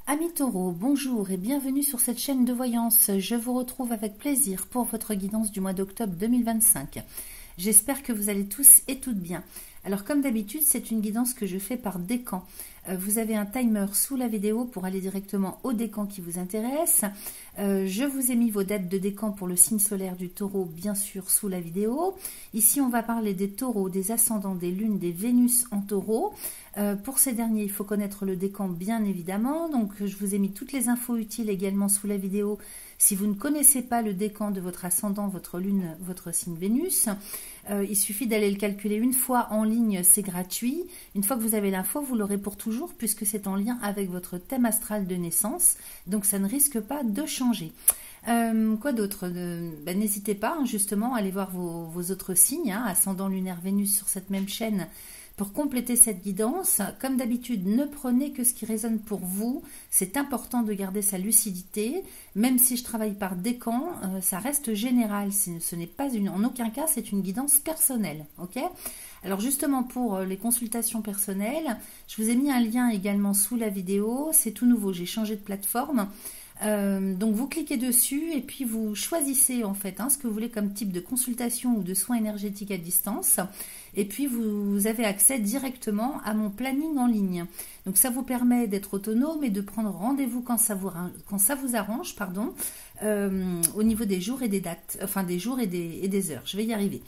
Amis taureaux, bonjour et bienvenue sur cette chaîne de voyance. Je vous retrouve avec plaisir pour votre guidance du mois d'octobre 2025. J'espère que vous allez tous et toutes bien. Alors comme d'habitude, c'est une guidance que je fais par décan. Vous avez un timer sous la vidéo pour aller directement au décan qui vous intéresse. Je vous ai mis vos dates de décan pour le signe solaire du taureau, bien sûr, sous la vidéo. Ici, on va parler des taureaux, des ascendants, des lunes, des Vénus en taureau. Pour ces derniers, il faut connaître le décan, bien évidemment. Donc, je vous ai mis toutes les infos utiles également sous la vidéo. Si vous ne connaissez pas le décan de votre ascendant, votre lune, votre signe Vénus, il suffit d'aller le calculer une fois en ligne, c'est gratuit. Une fois que vous avez l'info, vous l'aurez pour toujours puisque c'est en lien avec votre thème astral de naissance. Donc, ça ne risque pas de changer. Quoi d'autre? N'hésitez pas, justement, à aller voir vos autres signes, ascendant lunaire Vénus sur cette même chaîne. Pour compléter cette guidance, comme d'habitude, ne prenez que ce qui résonne pour vous. C'est important de garder sa lucidité. Même si je travaille par décan, ça reste général. Ce n'est pas en aucun cas, c'est une guidance personnelle. Ok ? Alors justement, pour les consultations personnelles, je vous ai mis un lien également sous la vidéo. C'est tout nouveau, j'ai changé de plateforme. Donc vous cliquez dessus et puis vous choisissez en fait ce que vous voulez comme type de consultation ou de soins énergétiques à distance, et puis vous avez accès directement à mon planning en ligne. Donc ça vous permet d'être autonome et de prendre rendez-vous quand ça vous arrange, au niveau des jours et des dates, enfin des jours et des heures. Je vais y arriver.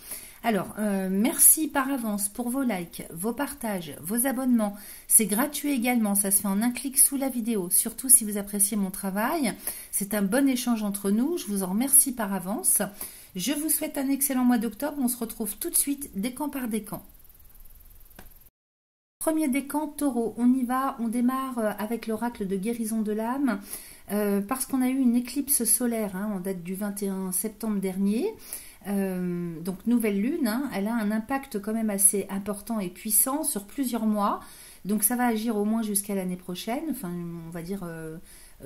Alors, merci par avance pour vos likes, vos partages, vos abonnements. C'est gratuit également, ça se fait en un clic sous la vidéo. Surtout si vous appréciez mon travail. C'est un bon échange entre nous, je vous en remercie par avance. Je vous souhaite un excellent mois d'octobre. On se retrouve tout de suite, décan par décan. Premier décan, taureau. On y va, on démarre avec l'oracle de guérison de l'âme. Parce qu'on a eu une éclipse solaire en date du 21 septembre dernier. Donc nouvelle lune, elle a un impact quand même assez important et puissant sur plusieurs mois, donc ça va agir au moins jusqu'à l'année prochaine, enfin on va dire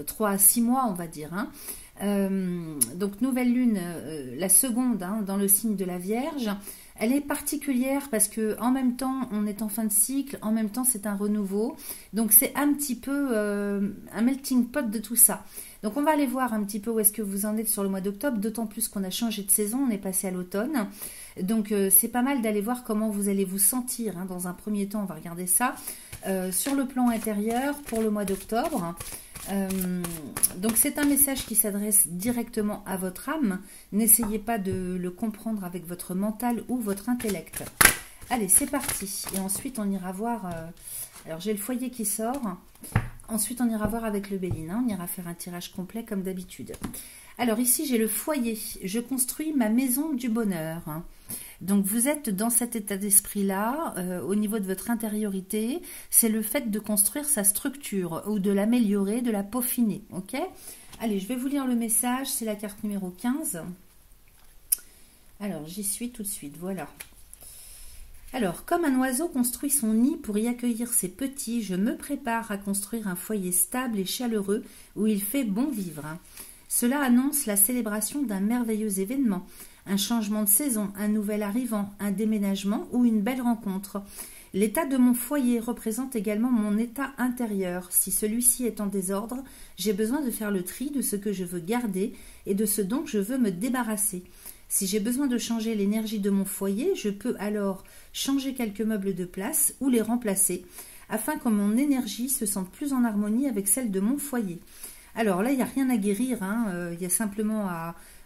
3 à 6 mois on va dire. Donc nouvelle lune, la seconde dans le signe de la Vierge. Elle est particulière parce que en même temps on est en fin de cycle, en même temps c'est un renouveau, donc c'est un petit peu un melting pot de tout ça. Donc on va aller voir un petit peu où est-ce que vous en êtes sur le mois d'octobre, d'autant plus qu'on a changé de saison, on est passé à l'automne. Donc c'est pas mal d'aller voir comment vous allez vous sentir. Dans un premier temps, on va regarder ça sur le plan intérieur pour le mois d'octobre. Donc c'est un message qui s'adresse directement à votre âme. N'essayez pas de le comprendre avec votre mental ou votre intellect. Allez, c'est parti. Et ensuite, on ira voir... alors, j'ai le foyer qui sort. Ensuite, on ira voir avec le Béline. On ira faire un tirage complet comme d'habitude. Alors, ici, j'ai le foyer. Je construis ma maison du bonheur. Donc, vous êtes dans cet état d'esprit-là, au niveau de votre intériorité. C'est le fait de construire sa structure ou de l'améliorer, de la peaufiner. Ok ? Allez, je vais vous lire le message. C'est la carte numéro 15. Alors, j'y suis tout de suite. Voilà. Alors, comme un oiseau construit son nid pour y accueillir ses petits, je me prépare à construire un foyer stable et chaleureux où il fait bon vivre. Cela annonce la célébration d'un merveilleux événement, un changement de saison, un nouvel arrivant, un déménagement ou une belle rencontre. L'état de mon foyer représente également mon état intérieur. Si celui-ci est en désordre, j'ai besoin de faire le tri de ce que je veux garder et de ce dont je veux me débarrasser. Si j'ai besoin de changer l'énergie de mon foyer, je peux alors changer quelques meubles de place ou les remplacer, afin que mon énergie se sente plus en harmonie avec celle de mon foyer. Alors là, il n'y a rien à guérir, il y a simplement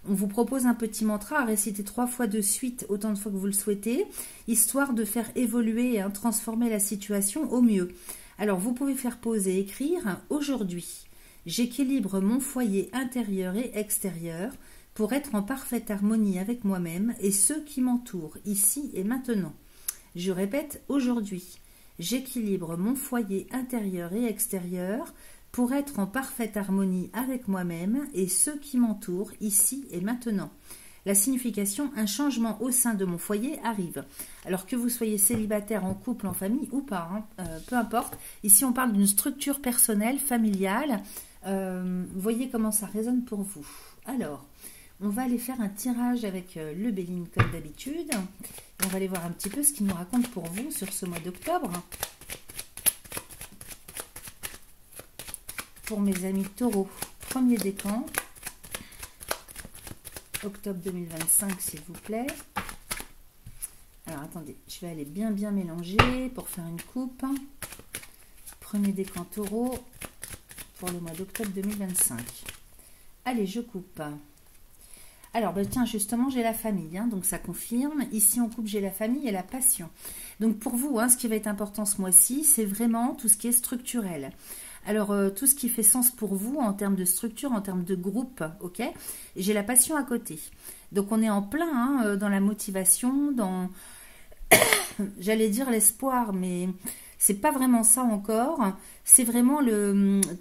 on vous propose un petit mantra à réciter 3 fois de suite, autant de fois que vous le souhaitez, histoire de faire évoluer et transformer la situation au mieux. Alors, vous pouvez faire pause et écrire « Aujourd'hui, j'équilibre mon foyer intérieur et extérieur pour être en parfaite harmonie avec moi-même et ceux qui m'entourent, ici et maintenant. » Je répète, aujourd'hui, j'équilibre mon foyer intérieur et extérieur pour être en parfaite harmonie avec moi-même et ceux qui m'entourent, ici et maintenant. La signification, un changement au sein de mon foyer arrive. Alors que vous soyez célibataire, en couple, en famille ou pas, peu importe. Ici, on parle d'une structure personnelle, familiale. Voyez comment ça résonne pour vous. Alors, on va aller faire un tirage avec le Béline comme d'habitude. On va aller voir un petit peu ce qu'il nous raconte pour vous sur ce mois d'octobre. pour mes amis taureaux. Premier décan. Octobre 2025, s'il vous plaît. Alors, attendez, je vais aller bien mélanger pour faire une coupe. Premier décan taureau pour le mois d'octobre 2025. Allez, je coupe. Alors, ben, tiens, justement, j'ai la famille, hein, donc ça confirme. Ici, en coupe, j'ai la famille et la passion. Donc, pour vous, hein, ce qui va être important ce mois-ci, c'est vraiment tout ce qui est structurel. Alors, tout ce qui fait sens pour vous en termes de structure, en termes de groupe, ok? J'ai la passion à côté. Donc, on est en plein hein, dans la motivation, dans, j'allais dire l'espoir, mais c'est pas vraiment ça encore. C'est vraiment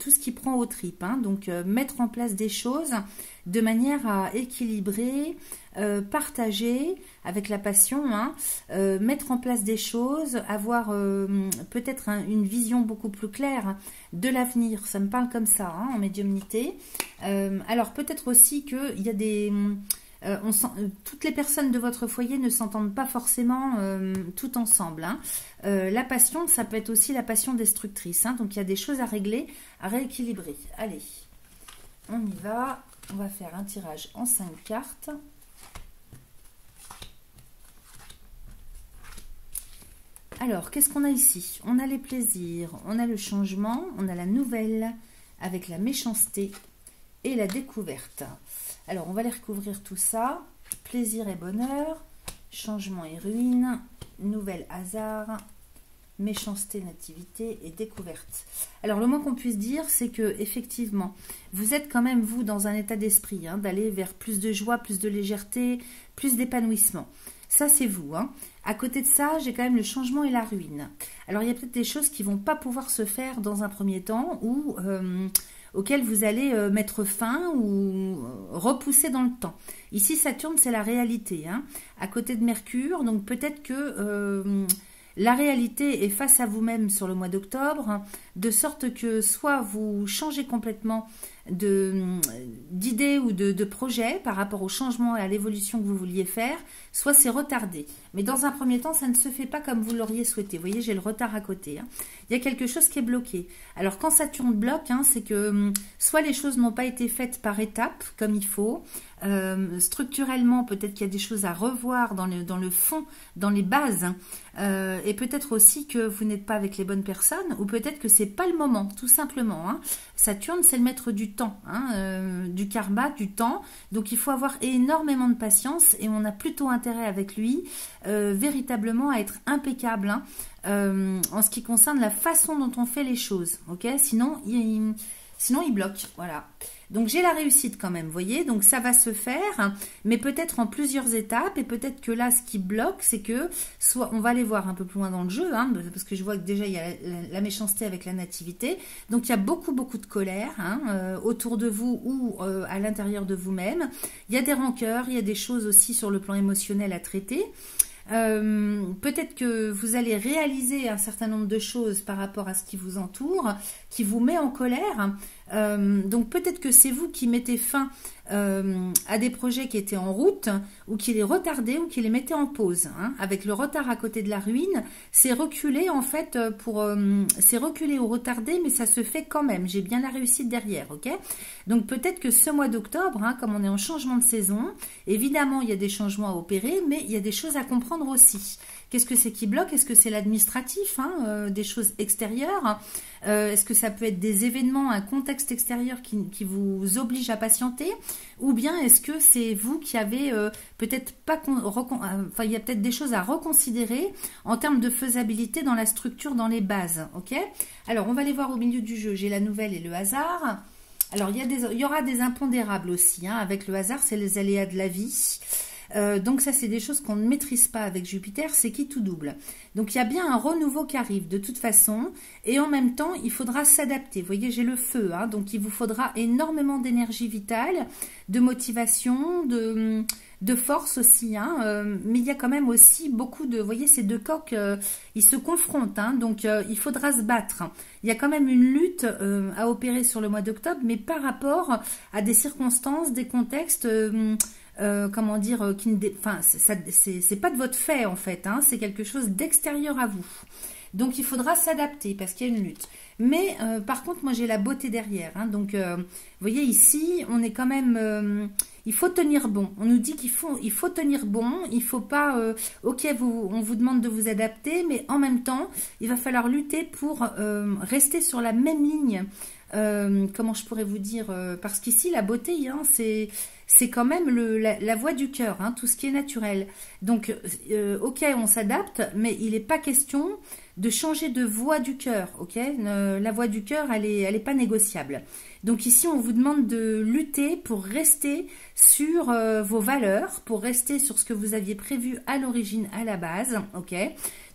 tout ce qui prend aux tripes. Hein. Donc, mettre en place des choses de manière à équilibrer, partager avec la passion, hein, mettre en place des choses, avoir peut-être une vision beaucoup plus claire de l'avenir. Ça me parle comme ça hein, en médiumnité. Alors, peut-être aussi qu'il y a des... toutes les personnes de votre foyer ne s'entendent pas forcément tout ensemble. Hein. La passion, ça peut être aussi la passion destructrice. Hein. Donc, il y a des choses à régler, à rééquilibrer. Allez, on y va. On va faire un tirage en 5 cartes. Alors, qu'est-ce qu'on a ici? On a les plaisirs, on a le changement, on a la nouvelle avec la méchanceté et la découverte. Alors, on va les recouvrir tout ça. Plaisir et bonheur, changement et ruine, nouvel hasard, méchanceté, nativité et découverte. Alors, le moins qu'on puisse dire, c'est que effectivement, vous êtes quand même, vous, dans un état d'esprit, hein, d'aller vers plus de joie, plus de légèreté, plus d'épanouissement. Ça, c'est vous. Hein. À côté de ça, j'ai quand même le changement et la ruine. Alors, il y a peut-être des choses qui ne vont pas pouvoir se faire dans un premier temps ou... auquel vous allez mettre fin ou repousser dans le temps. Ici, Saturne, c'est la réalité, hein, à côté de Mercure. Donc, peut-être que la réalité est face à vous-même sur le mois d'octobre, hein, de sorte que soit vous changez complètement d'idée ou de projet par rapport au changement et à l'évolution que vous vouliez faire, soit c'est retardé. Mais dans un premier temps, ça ne se fait pas comme vous l'auriez souhaité. Vous voyez, j'ai le retard à côté. Hein. Il y a quelque chose qui est bloqué. Alors, quand Saturne bloque, hein, c'est que soit les choses n'ont pas été faites par étapes, comme il faut, structurellement, peut-être qu'il y a des choses à revoir dans le fond, dans les bases, hein, et peut-être aussi que vous n'êtes pas avec les bonnes personnes, ou peut-être que c'est pas le moment, tout simplement. Hein. Saturne, c'est le maître du temps, hein, du karma, du temps. Donc, il faut avoir énormément de patience et on a plutôt intérêt avec lui véritablement à être impeccable hein, en ce qui concerne la façon dont on fait les choses. Ok, sinon, il bloque. Voilà. Donc, j'ai la réussite quand même, vous voyez. Donc, ça va se faire, mais peut-être en plusieurs étapes. Et peut-être que là, ce qui bloque, c'est que, soit on va aller voir un peu plus loin dans le jeu, hein, parce que je vois que déjà, il y a la méchanceté avec la nativité. Donc, il y a beaucoup de colère hein, autour de vous ou à l'intérieur de vous-même. Il y a des rancœurs, il y a des choses aussi sur le plan émotionnel à traiter. Peut-être que vous allez réaliser un certain nombre de choses par rapport à ce qui vous entoure, qui vous met en colère. Donc peut-être que c'est vous qui mettez fin à des projets qui étaient en route ou qui les retardaient ou qui les mettaient en pause. Hein. Avec le retard à côté de la ruine, c'est reculé en fait c'est reculé ou retardé, mais ça se fait quand même. J'ai bien la réussite derrière, ok? Donc peut-être que ce mois d'octobre, hein, comme on est en changement de saison, évidemment il y a des changements à opérer, mais il y a des choses à comprendre aussi. Qu'est-ce que c'est qui bloque? Est-ce que c'est l'administratif, hein, des choses extérieures? Est-ce que ça peut être des événements, un contexte extérieur qui vous oblige à patienter? Ou bien est-ce que c'est vous qui avez peut-être pas... Enfin, il y a peut-être des choses à reconsidérer en termes de faisabilité dans la structure, dans les bases. Ok? Alors, on va les voir au milieu du jeu. J'ai la nouvelle et le hasard. Alors, il y aura des impondérables aussi. Hein. Avec le hasard, c'est les aléas de la vie. Donc ça, c'est des choses qu'on ne maîtrise pas avec Jupiter, c'est qui tout double. Donc il y a bien un renouveau qui arrive de toute façon, et en même temps, il faudra s'adapter. Vous voyez, j'ai le feu, hein, donc il vous faudra énormément d'énergie vitale, de motivation, de force aussi, hein, mais il y a quand même aussi beaucoup de... Vous voyez, ces deux coqs, ils se confrontent, hein, donc il faudra se battre. Il y a quand même une lutte à opérer sur le mois d'octobre, mais par rapport à des circonstances, des contextes... comment dire, enfin, c'est pas de votre fait en fait, hein, c'est quelque chose d'extérieur à vous. Donc il faudra s'adapter parce qu'il y a une lutte. Mais par contre, moi j'ai la beauté derrière. Hein. Donc vous voyez ici, on est quand même... il faut tenir bon. On nous dit il faut tenir bon. Il faut pas... ok, on vous demande de vous adapter, mais en même temps, il va falloir lutter pour rester sur la même ligne. Comment je pourrais vous dire, parce qu'ici la beauté, hein, c'est quand même la voie du cœur, hein, tout ce qui est naturel. Donc, ok, on s'adapte, mais il n'est pas question de changer de voie du cœur, ok. La voie du cœur, elle est pas négociable. Donc ici, on vous demande de lutter pour rester sur vos valeurs, pour rester sur ce que vous aviez prévu à l'origine, à la base, ok.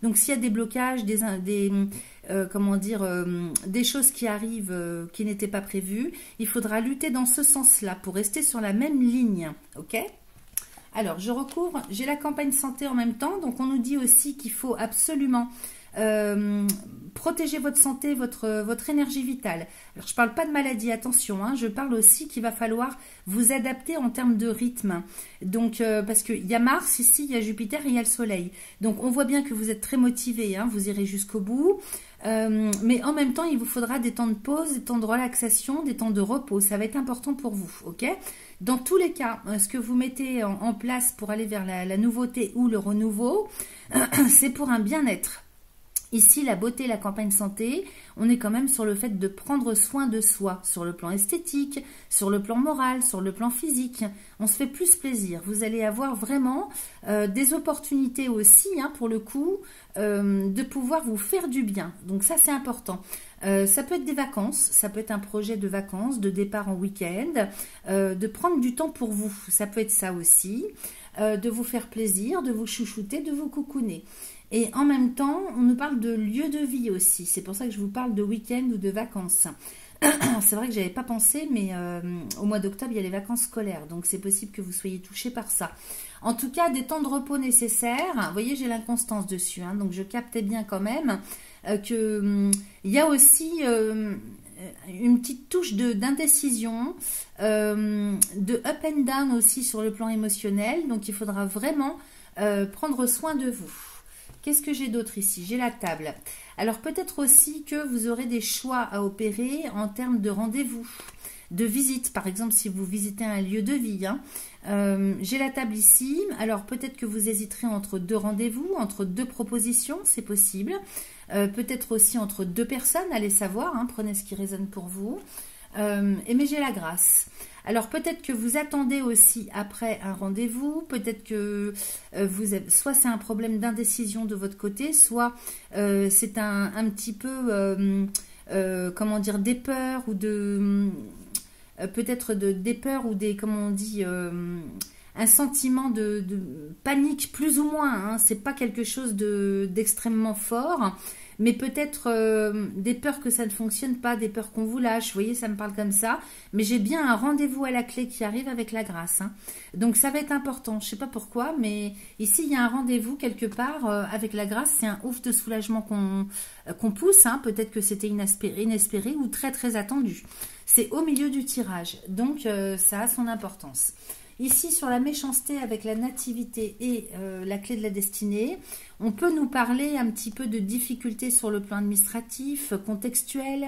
Donc s'il y a des blocages, comment dire, des choses qui arrivent qui n'étaient pas prévues, il faudra lutter dans ce sens-là pour rester sur la même ligne, ok. Alors, je recouvre, j'ai la campagne santé en même temps, donc on nous dit aussi qu'il faut absolument protéger votre santé, votre énergie vitale. Alors, je ne parle pas de maladie, attention, hein, je parle aussi qu'il va falloir vous adapter en termes de rythme. Donc, parce qu'il y a Mars ici, il y a Jupiter et il y a le Soleil. Donc, on voit bien que vous êtes très motivé, hein, vous irez jusqu'au bout. Mais en même temps, il vous faudra des temps de pause, des temps de relaxation, des temps de repos. Ça va être important pour vous, ok? Dans tous les cas, ce que vous mettez en place pour aller vers la nouveauté ou le renouveau, c'est pour un bien-être. Ici, la beauté, la campagne santé, on est quand même sur le fait de prendre soin de soi, sur le plan esthétique, sur le plan moral, sur le plan physique. On se fait plus plaisir. Vous allez avoir vraiment des opportunités aussi, hein, pour le coup, de pouvoir vous faire du bien. Donc ça, c'est important. Ça peut être des vacances, ça peut être un projet de vacances, de départ en week-end, de prendre du temps pour vous. Ça peut être ça aussi, de vous faire plaisir, de vous chouchouter, de vous coucouner. Et en même temps, on nous parle de lieu de vie aussi. C'est pour ça que je vous parle de week-end ou de vacances. C'est vrai que je n'avais pas pensé, mais au mois d'octobre, il y a les vacances scolaires. Donc, c'est possible que vous soyez touchés par ça. En tout cas, des temps de repos nécessaires. Vous voyez, j'ai l'inconstance dessus. Hein, donc, je captais bien quand même qu'il y a aussi une petite touche d'indécision, de up and down aussi sur le plan émotionnel. Donc, il faudra vraiment prendre soin de vous. Qu'est-ce que j'ai d'autre ici? J'ai la table. Alors peut-être aussi que vous aurez des choix à opérer en termes de rendez-vous, de visite. Par exemple, si vous visitez un lieu de vie. Hein. J'ai la table ici. Alors peut-être que vous hésiterez entre deux rendez-vous, entre deux propositions, c'est possible. Peut-être aussi entre deux personnes, allez savoir. Hein, prenez ce qui résonne pour vous. Mais j'ai la grâce. Alors peut-être que vous attendez aussi après un rendez-vous, peut-être que soit c'est un problème d'indécision de votre côté, soit c'est un petit peu, comment dire, des peurs ou peut-être des peurs ou des, comment on dit, un sentiment de panique plus ou moins, hein, c'est pas quelque chose d'extrêmement fort. Mais peut-être des peurs que ça ne fonctionne pas, des peurs qu'on vous lâche, vous voyez, ça me parle comme ça. Mais j'ai bien un rendez-vous à la clé qui arrive avec la grâce. Hein. Donc ça va être important, je ne sais pas pourquoi, mais ici il y a un rendez-vous quelque part avec la grâce. C'est un ouf de soulagement qu'on pousse, hein. Peut-être que c'était inespéré ou très très attendu. C'est au milieu du tirage, donc ça a son importance. Ici, sur la méchanceté avec la nativité et la clé de la destinée, on peut nous parler un petit peu de difficultés sur le plan administratif, contextuel.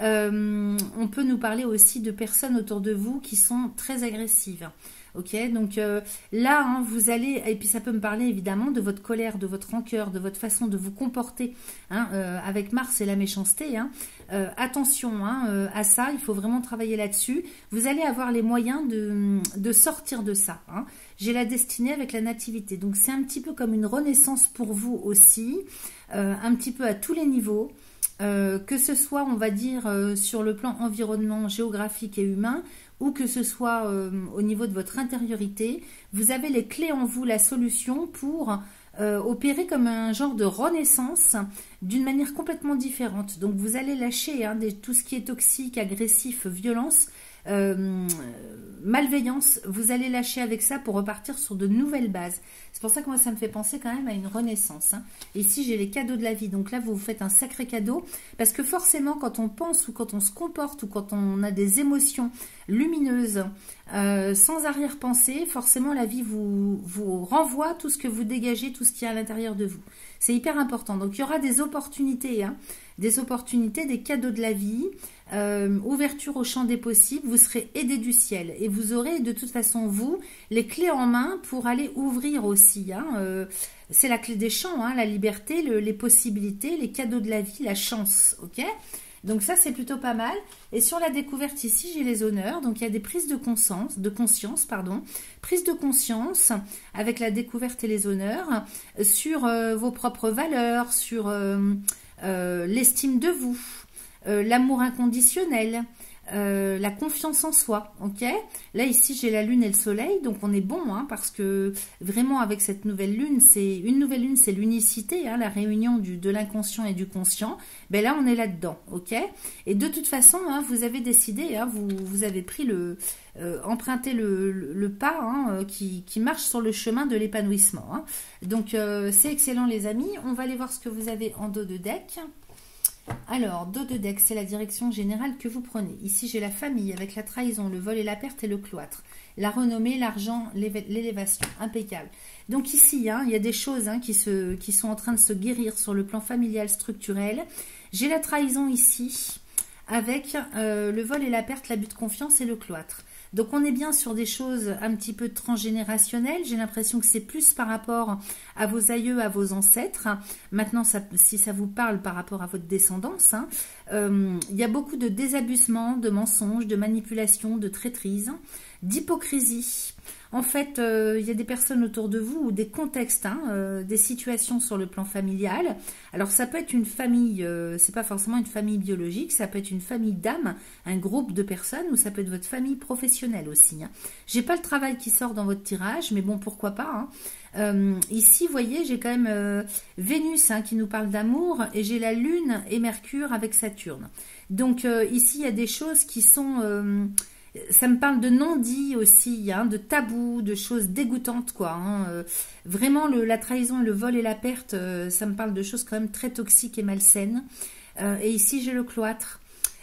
On peut nous parler aussi de personnes autour de vous qui sont très agressives. Ok, donc là, hein, vous allez, et puis ça peut me parler évidemment de votre colère, de votre rancœur, de votre façon de vous comporter, hein, avec Mars et la méchanceté. Hein. Attention hein, à ça, il faut vraiment travailler là-dessus. Vous allez avoir les moyens de sortir de ça. Hein. J'ai la destinée avec la nativité, donc c'est un petit peu comme une renaissance pour vous aussi, un petit peu à tous les niveaux. Que ce soit, on va dire, sur le plan environnement, géographique et humain, ou que ce soit au niveau de votre intériorité, vous avez les clés en vous, la solution pour opérer comme un genre de renaissance d'une manière complètement différente. Donc vous allez lâcher hein, tout ce qui est toxique, agressif, violence, malveillance, vous allez lâcher avec ça pour repartir sur de nouvelles bases. C'est pour ça que moi, ça me fait penser quand même à une renaissance. Hein. Et ici, j'ai les cadeaux de la vie. Donc là, vous vous faites un sacré cadeau. Parce que forcément, quand on pense ou quand on se comporte ou quand on a des émotions lumineuses, sans arrière-pensée, forcément, la vie vous renvoie tout ce que vous dégagez, tout ce qui est à l'intérieur de vous. C'est hyper important. Donc, il y aura des opportunités, hein, des cadeaux de la vie, ouverture au champ des possibles, vous serez aidé du ciel et vous aurez de toute façon, vous, les clés en main pour aller ouvrir aussi. Hein, c'est la clé des champs, hein, la liberté, les possibilités, les cadeaux de la vie, la chance, ok? Donc ça, c'est plutôt pas mal. Et sur la découverte ici, j'ai les honneurs. Donc il y a des prises de conscience, prise de conscience avec la découverte et les honneurs sur vos propres valeurs, sur l'estime de vous, l'amour inconditionnel, la confiance en soi, ok? Là, ici, j'ai la lune et le soleil, donc on est bon, hein, parce que vraiment, avec cette nouvelle lune, c'est l'unicité, hein, la réunion de l'inconscient et du conscient. Ben là, on est là-dedans, ok? Et de toute façon, hein, vous avez décidé, hein, vous avez pris emprunté le pas, hein, qui marche sur le chemin de l'épanouissement. Hein. Donc, c'est excellent, les amis. On va aller voir ce que vous avez en dos de deck. Alors, dos de deck, c'est la direction générale que vous prenez. Ici, j'ai la famille avec la trahison, le vol et la perte et le cloître. La renommée, l'argent, l'élévation. Impeccable. Donc ici, hein, il y a des choses, hein, qui sont en train de se guérir sur le plan familial, structurel. J'ai la trahison ici avec le vol et la perte, l'abus de confiance et le cloître. Donc on est bien sur des choses un petit peu transgénérationnelles. J'ai l'impression que c'est plus par rapport à vos aïeux, à vos ancêtres. Maintenant, si ça vous parle par rapport à votre descendance, hein, il y a beaucoup de désabusement, de mensonges, de manipulation, de traîtrise, d'hypocrisie. En fait, il y a des personnes autour de vous ou des contextes, hein, des situations sur le plan familial. Alors, ça peut être une famille, c'est pas forcément une famille biologique, ça peut être une famille d'âmes, un groupe de personnes, ou ça peut être votre famille professionnelle aussi. Hein. J'ai pas le travail qui sort dans votre tirage, mais bon, pourquoi pas. Hein. Ici, vous voyez, j'ai quand même Vénus, hein, qui nous parle d'amour, et j'ai la Lune et Mercure avec Saturne. Donc, ici, il y a des choses qui sont... ça me parle de non-dit aussi, hein, de tabous, de choses dégoûtantes, quoi. Hein. Vraiment, la trahison, le vol et la perte, ça me parle de choses quand même très toxiques et malsaines. Et ici, j'ai le cloître.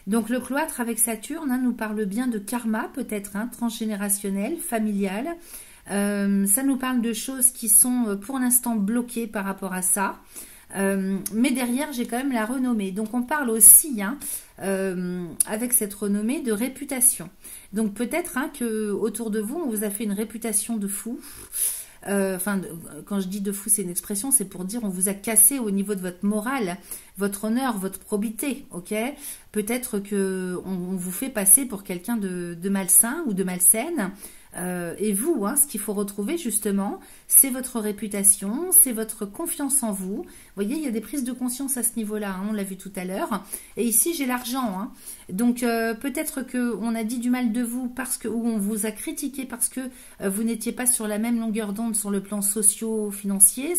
Donc, le cloître avec Saturne, hein, nous parle bien de karma, peut-être, hein, transgénérationnel, familial. Ça nous parle de choses qui sont, pour l'instant, bloquées par rapport à ça. Mais derrière, j'ai quand même la renommée. Donc, on parle aussi, hein, avec cette renommée, de réputation. Donc, peut-être, hein, que autour de vous, on vous a fait une réputation de fou. Enfin, quand je dis de fou, c'est une expression, c'est pour dire on vous a cassé au niveau de votre morale, votre honneur, votre probité, ok? Peut-être que on vous fait passer pour quelqu'un de malsain ou de malsaine. Et vous, hein, ce qu'il faut retrouver justement, c'est votre réputation, c'est votre confiance en vous. Vous voyez, il y a des prises de conscience à ce niveau-là, hein, on l'a vu tout à l'heure. Et ici, j'ai l'argent. Hein. Donc, peut-être qu'on a dit du mal de vous ou on vous a critiqué parce que vous n'étiez pas sur la même longueur d'onde sur le plan socio-financier,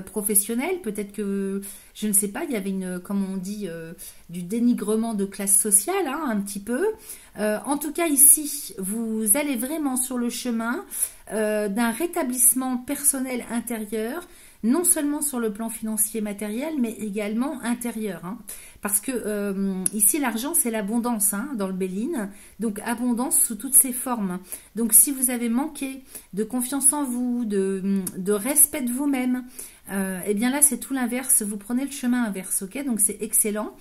professionnel. Peut-être que, je ne sais pas, il y avait comme on dit, du dénigrement de classe sociale, hein, un petit peu. En tout cas, ici, vous allez vraiment sur le chemin d'un rétablissement personnel intérieur, non seulement sur le plan financier matériel, mais également intérieur. Hein. Parce que ici, l'argent, c'est l'abondance, hein, dans le Béline. Donc, abondance sous toutes ses formes. Donc, si vous avez manqué de confiance en vous, de respect de vous-même, eh bien là, c'est tout l'inverse. Vous prenez le chemin inverse, ok? Donc, c'est excellent.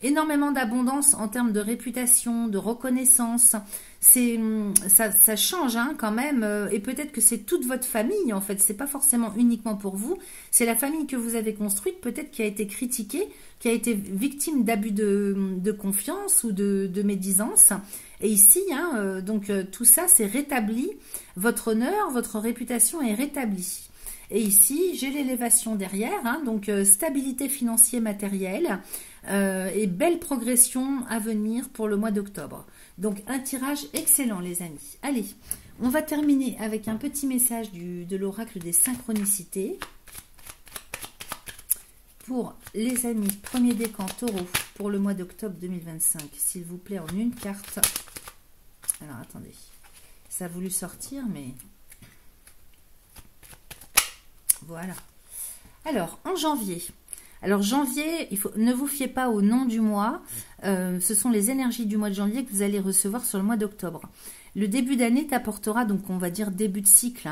Énormément d'abondance en termes de réputation, de reconnaissance. Ça change, hein, quand même, et peut-être que c'est toute votre famille, en fait, c'est pas forcément uniquement pour vous, c'est la famille que vous avez construite, peut-être qui a été critiquée, qui a été victime d'abus de confiance ou de médisance, et ici, hein, donc tout ça, c'est rétabli, votre honneur, votre réputation est rétablie. Et ici, j'ai l'élévation derrière, hein, donc stabilité financière matérielle et belle progression à venir pour le mois d'octobre. Donc, un tirage excellent, les amis. Allez, on va terminer avec un petit message de l'oracle des synchronicités pour les amis, premier décan taureau pour le mois d'octobre 2025, s'il vous plaît, en une carte. Alors, attendez. Ça a voulu sortir, mais... Voilà. Alors, en janvier. Alors, janvier, ne vous fiez pas au nom du mois. Ce sont les énergies du mois de janvier que vous allez recevoir sur le mois d'octobre. Le début d'année t'apportera, donc on va dire début de cycle,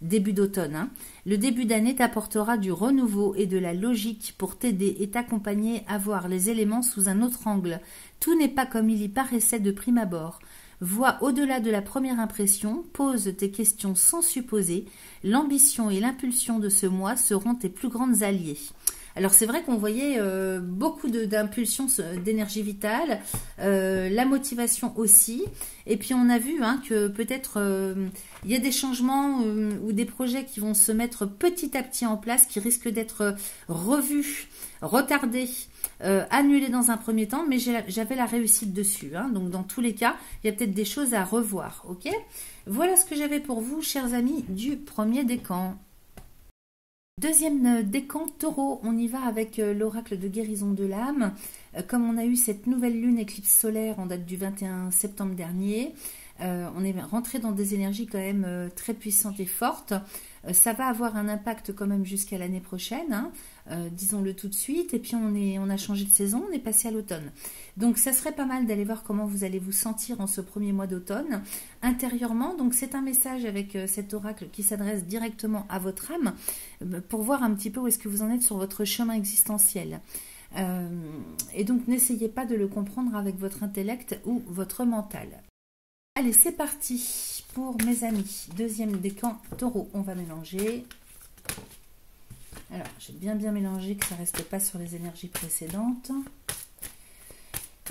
début d'automne. Le début d'année t'apportera du renouveau et de la logique pour t'aider et t'accompagner à voir les éléments sous un autre angle. Tout n'est pas comme il y paraissait de prime abord. Vois au-delà de la première impression, pose tes questions sans supposer. L'ambition et l'impulsion de ce mois seront tes plus grandes alliées. Alors c'est vrai qu'on voyait beaucoup d'impulsions d'énergie vitale, la motivation aussi, et puis on a vu que peut-être il y a des changements ou des projets qui vont se mettre petit à petit en place, qui risquent d'être revus, retardés, annulés dans un premier temps, mais j'avais la réussite dessus, donc dans tous les cas, il y a peut-être des choses à revoir, ok? Voilà ce que j'avais pour vous, chers amis, du premier décan. Deuxième décan taureau, on y va avec l'oracle de guérison de l'âme. Comme on a eu cette nouvelle lune éclipse solaire en date du 21 septembre dernier, on est rentré dans des énergies quand même très puissantes et fortes. Ça va avoir un impact quand même jusqu'à l'année prochaine, disons-le tout de suite. Et puis on a changé de saison, on est passé à l'automne. Donc ça serait pas mal d'aller voir comment vous allez vous sentir en ce premier mois d'automne intérieurement. Donc c'est un message avec cet oracle qui s'adresse directement à votre âme pour voir un petit peu où est-ce que vous en êtes sur votre chemin existentiel. Et donc n'essayez pas de le comprendre avec votre intellect ou votre mental. Allez, c'est parti pour mes amis. Deuxième décan taureau, on va mélanger. Alors, j'ai bien mélangé que ça ne reste pas sur les énergies précédentes.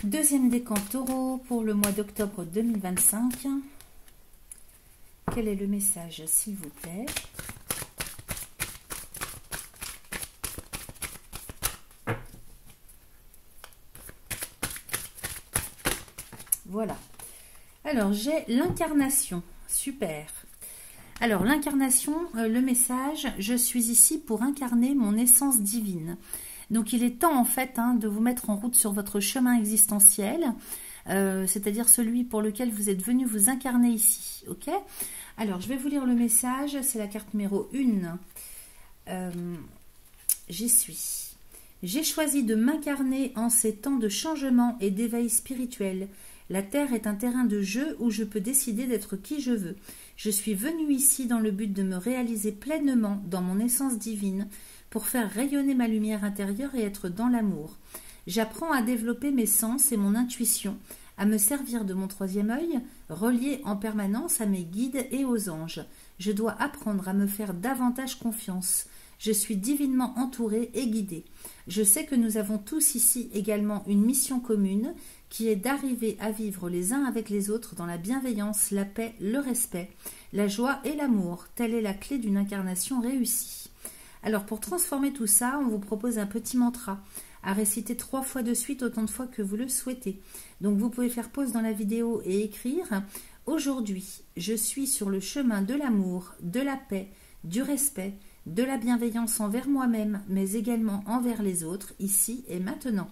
Deuxième décan taureau pour le mois d'octobre 2025. Quel est le message, s'il vous plaît? Voilà. Alors, j'ai l'incarnation. Super. Alors, l'incarnation, le message, je suis ici pour incarner mon essence divine. Donc, il est temps, en fait, de vous mettre en route sur votre chemin existentiel, c'est-à-dire celui pour lequel vous êtes venu vous incarner ici. Ok? Alors, je vais vous lire le message. C'est la carte numéro 1. J'y suis. J'ai choisi de m'incarner en ces temps de changement et d'éveil spirituel. La terre est un terrain de jeu où je peux décider d'être qui je veux. Je suis venue ici dans le but de me réaliser pleinement dans mon essence divine pour faire rayonner ma lumière intérieure et être dans l'amour. J'apprends à développer mes sens et mon intuition, à me servir de mon troisième œil, relié en permanence à mes guides et aux anges. Je dois apprendre à me faire davantage confiance. Je suis divinement entourée et guidée. Je sais que nous avons tous ici également une mission commune qui est d'arriver à vivre les uns avec les autres dans la bienveillance, la paix, le respect, la joie et l'amour. Telle est la clé d'une incarnation réussie. Alors pour transformer tout ça, on vous propose un petit mantra à réciter 3 fois de suite autant de fois que vous le souhaitez. Donc vous pouvez faire pause dans la vidéo et écrire « Aujourd'hui, je suis sur le chemin de l'amour, de la paix, du respect, de la bienveillance envers moi-même, mais également envers les autres, ici et maintenant.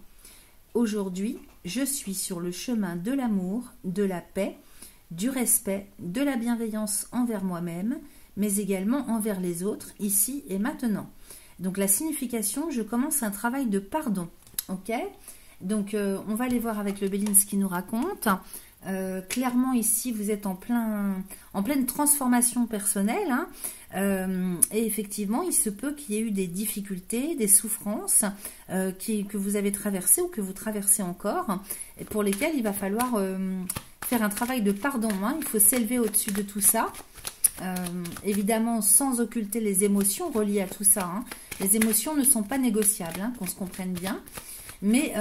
Aujourd'hui, je suis sur le chemin de l'amour, de la paix, du respect, de la bienveillance envers moi-même, mais également envers les autres, ici et maintenant. » Donc la signification, je commence un travail de pardon. Ok? Donc on va aller voir avec le Béline ce qu'il nous raconte. Clairement ici vous êtes en pleine transformation personnelle, et effectivement il se peut qu'il y ait eu des difficultés, des souffrances que vous avez traversées ou que vous traversez encore, et pour lesquelles il va falloir faire un travail de pardon. Il faut s'élever au-dessus de tout ça, évidemment sans occulter les émotions reliées à tout ça. Les émotions ne sont pas négociables, qu'on se comprenne bien. Mais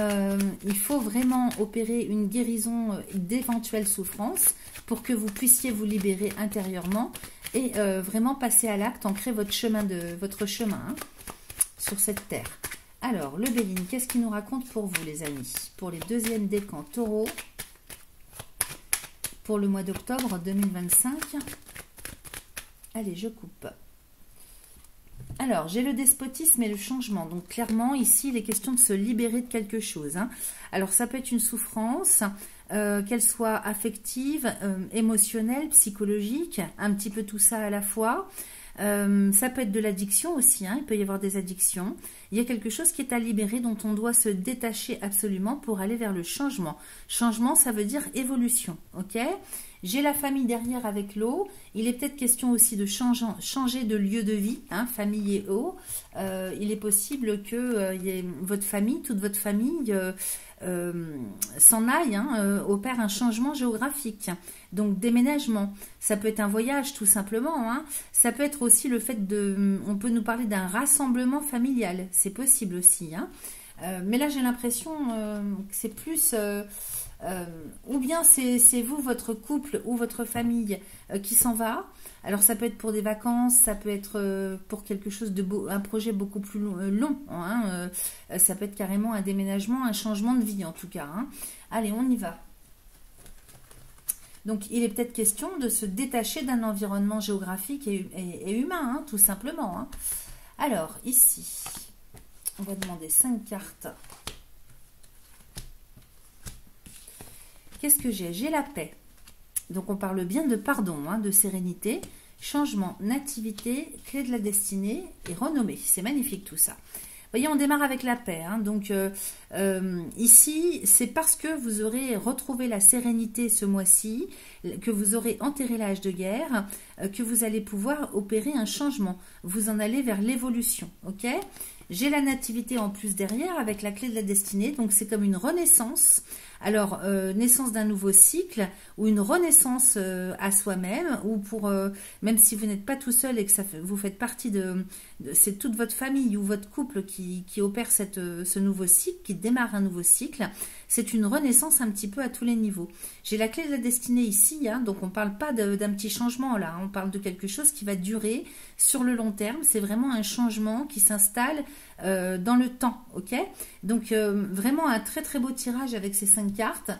il faut vraiment opérer une guérison d'éventuelles souffrances pour que vous puissiez vous libérer intérieurement et vraiment passer à l'acte, ancrer votre chemin sur cette terre. Alors, le Béline, qu'est-ce qu'il nous raconte pour vous, les amis? Pour les deuxièmes décans taureau, pour le mois d'octobre 2025. Allez, je coupe. Alors, Alors, j'ai le despotisme et le changement. Donc, clairement, ici, il est question de se libérer de quelque chose. Hein. Alors, ça peut être une souffrance, qu'elle soit affective, émotionnelle, psychologique, un petit peu tout ça à la fois. Ça peut être de l'addiction aussi, hein, il peut y avoir des addictions. Il y a quelque chose qui est à libérer, dont on doit se détacher absolument pour aller vers le changement. Changement, ça veut dire évolution, ok? J'ai la famille derrière avec l'eau. Il est peut-être question aussi de changer de lieu de vie, hein, famille et eau. Il est possible que votre famille, toute votre famille, s'en aille, hein, opère un changement géographique. Donc déménagement, ça peut être un voyage tout simplement, hein. Ça peut être aussi le fait on peut nous parler d'un rassemblement familial, c'est possible aussi, hein. Mais là j'ai l'impression que c'est plus, ou bien c'est vous, votre couple ou votre famille qui s'en va. Alors ça peut être pour des vacances, ça peut être pour quelque chose un projet beaucoup plus long, hein. Ça peut être carrément un déménagement, un changement de vie en tout cas, hein. Allez, on y va. Donc, il est peut-être question de se détacher d'un environnement géographique et humain, hein, tout simplement. Hein. Alors, ici, on va demander 5 cartes. Qu'est-ce que j'ai? J'ai la paix. Donc, on parle bien de pardon, hein, de sérénité, changement, nativité, clé de la destinée et renommée. C'est magnifique tout ça. Vous voyez, on démarre avec la paix. Hein. Donc, ici, c'est parce que vous aurez retrouvé la sérénité ce mois-ci, que vous aurez enterré l'âge de guerre, que vous allez pouvoir opérer un changement. Vous en allez vers l'évolution, ok? J'ai la nativité en plus derrière avec la clé de la destinée. Donc, c'est comme une renaissance. Alors, naissance d'un nouveau cycle ou une renaissance à soi-même, ou pour, même si vous n'êtes pas tout seul et que vous faites partie c'est toute votre famille ou votre couple qui opère ce nouveau cycle, qui démarre un nouveau cycle, c'est une renaissance un petit peu à tous les niveaux. J'ai la clé de la destinée ici, hein, donc on ne parle pas d'un petit changement là, hein, on parle de quelque chose qui va durer sur le long terme, c'est vraiment un changement qui s'installe dans le temps, ok? Donc vraiment un très très beau tirage avec ces 5 cartes,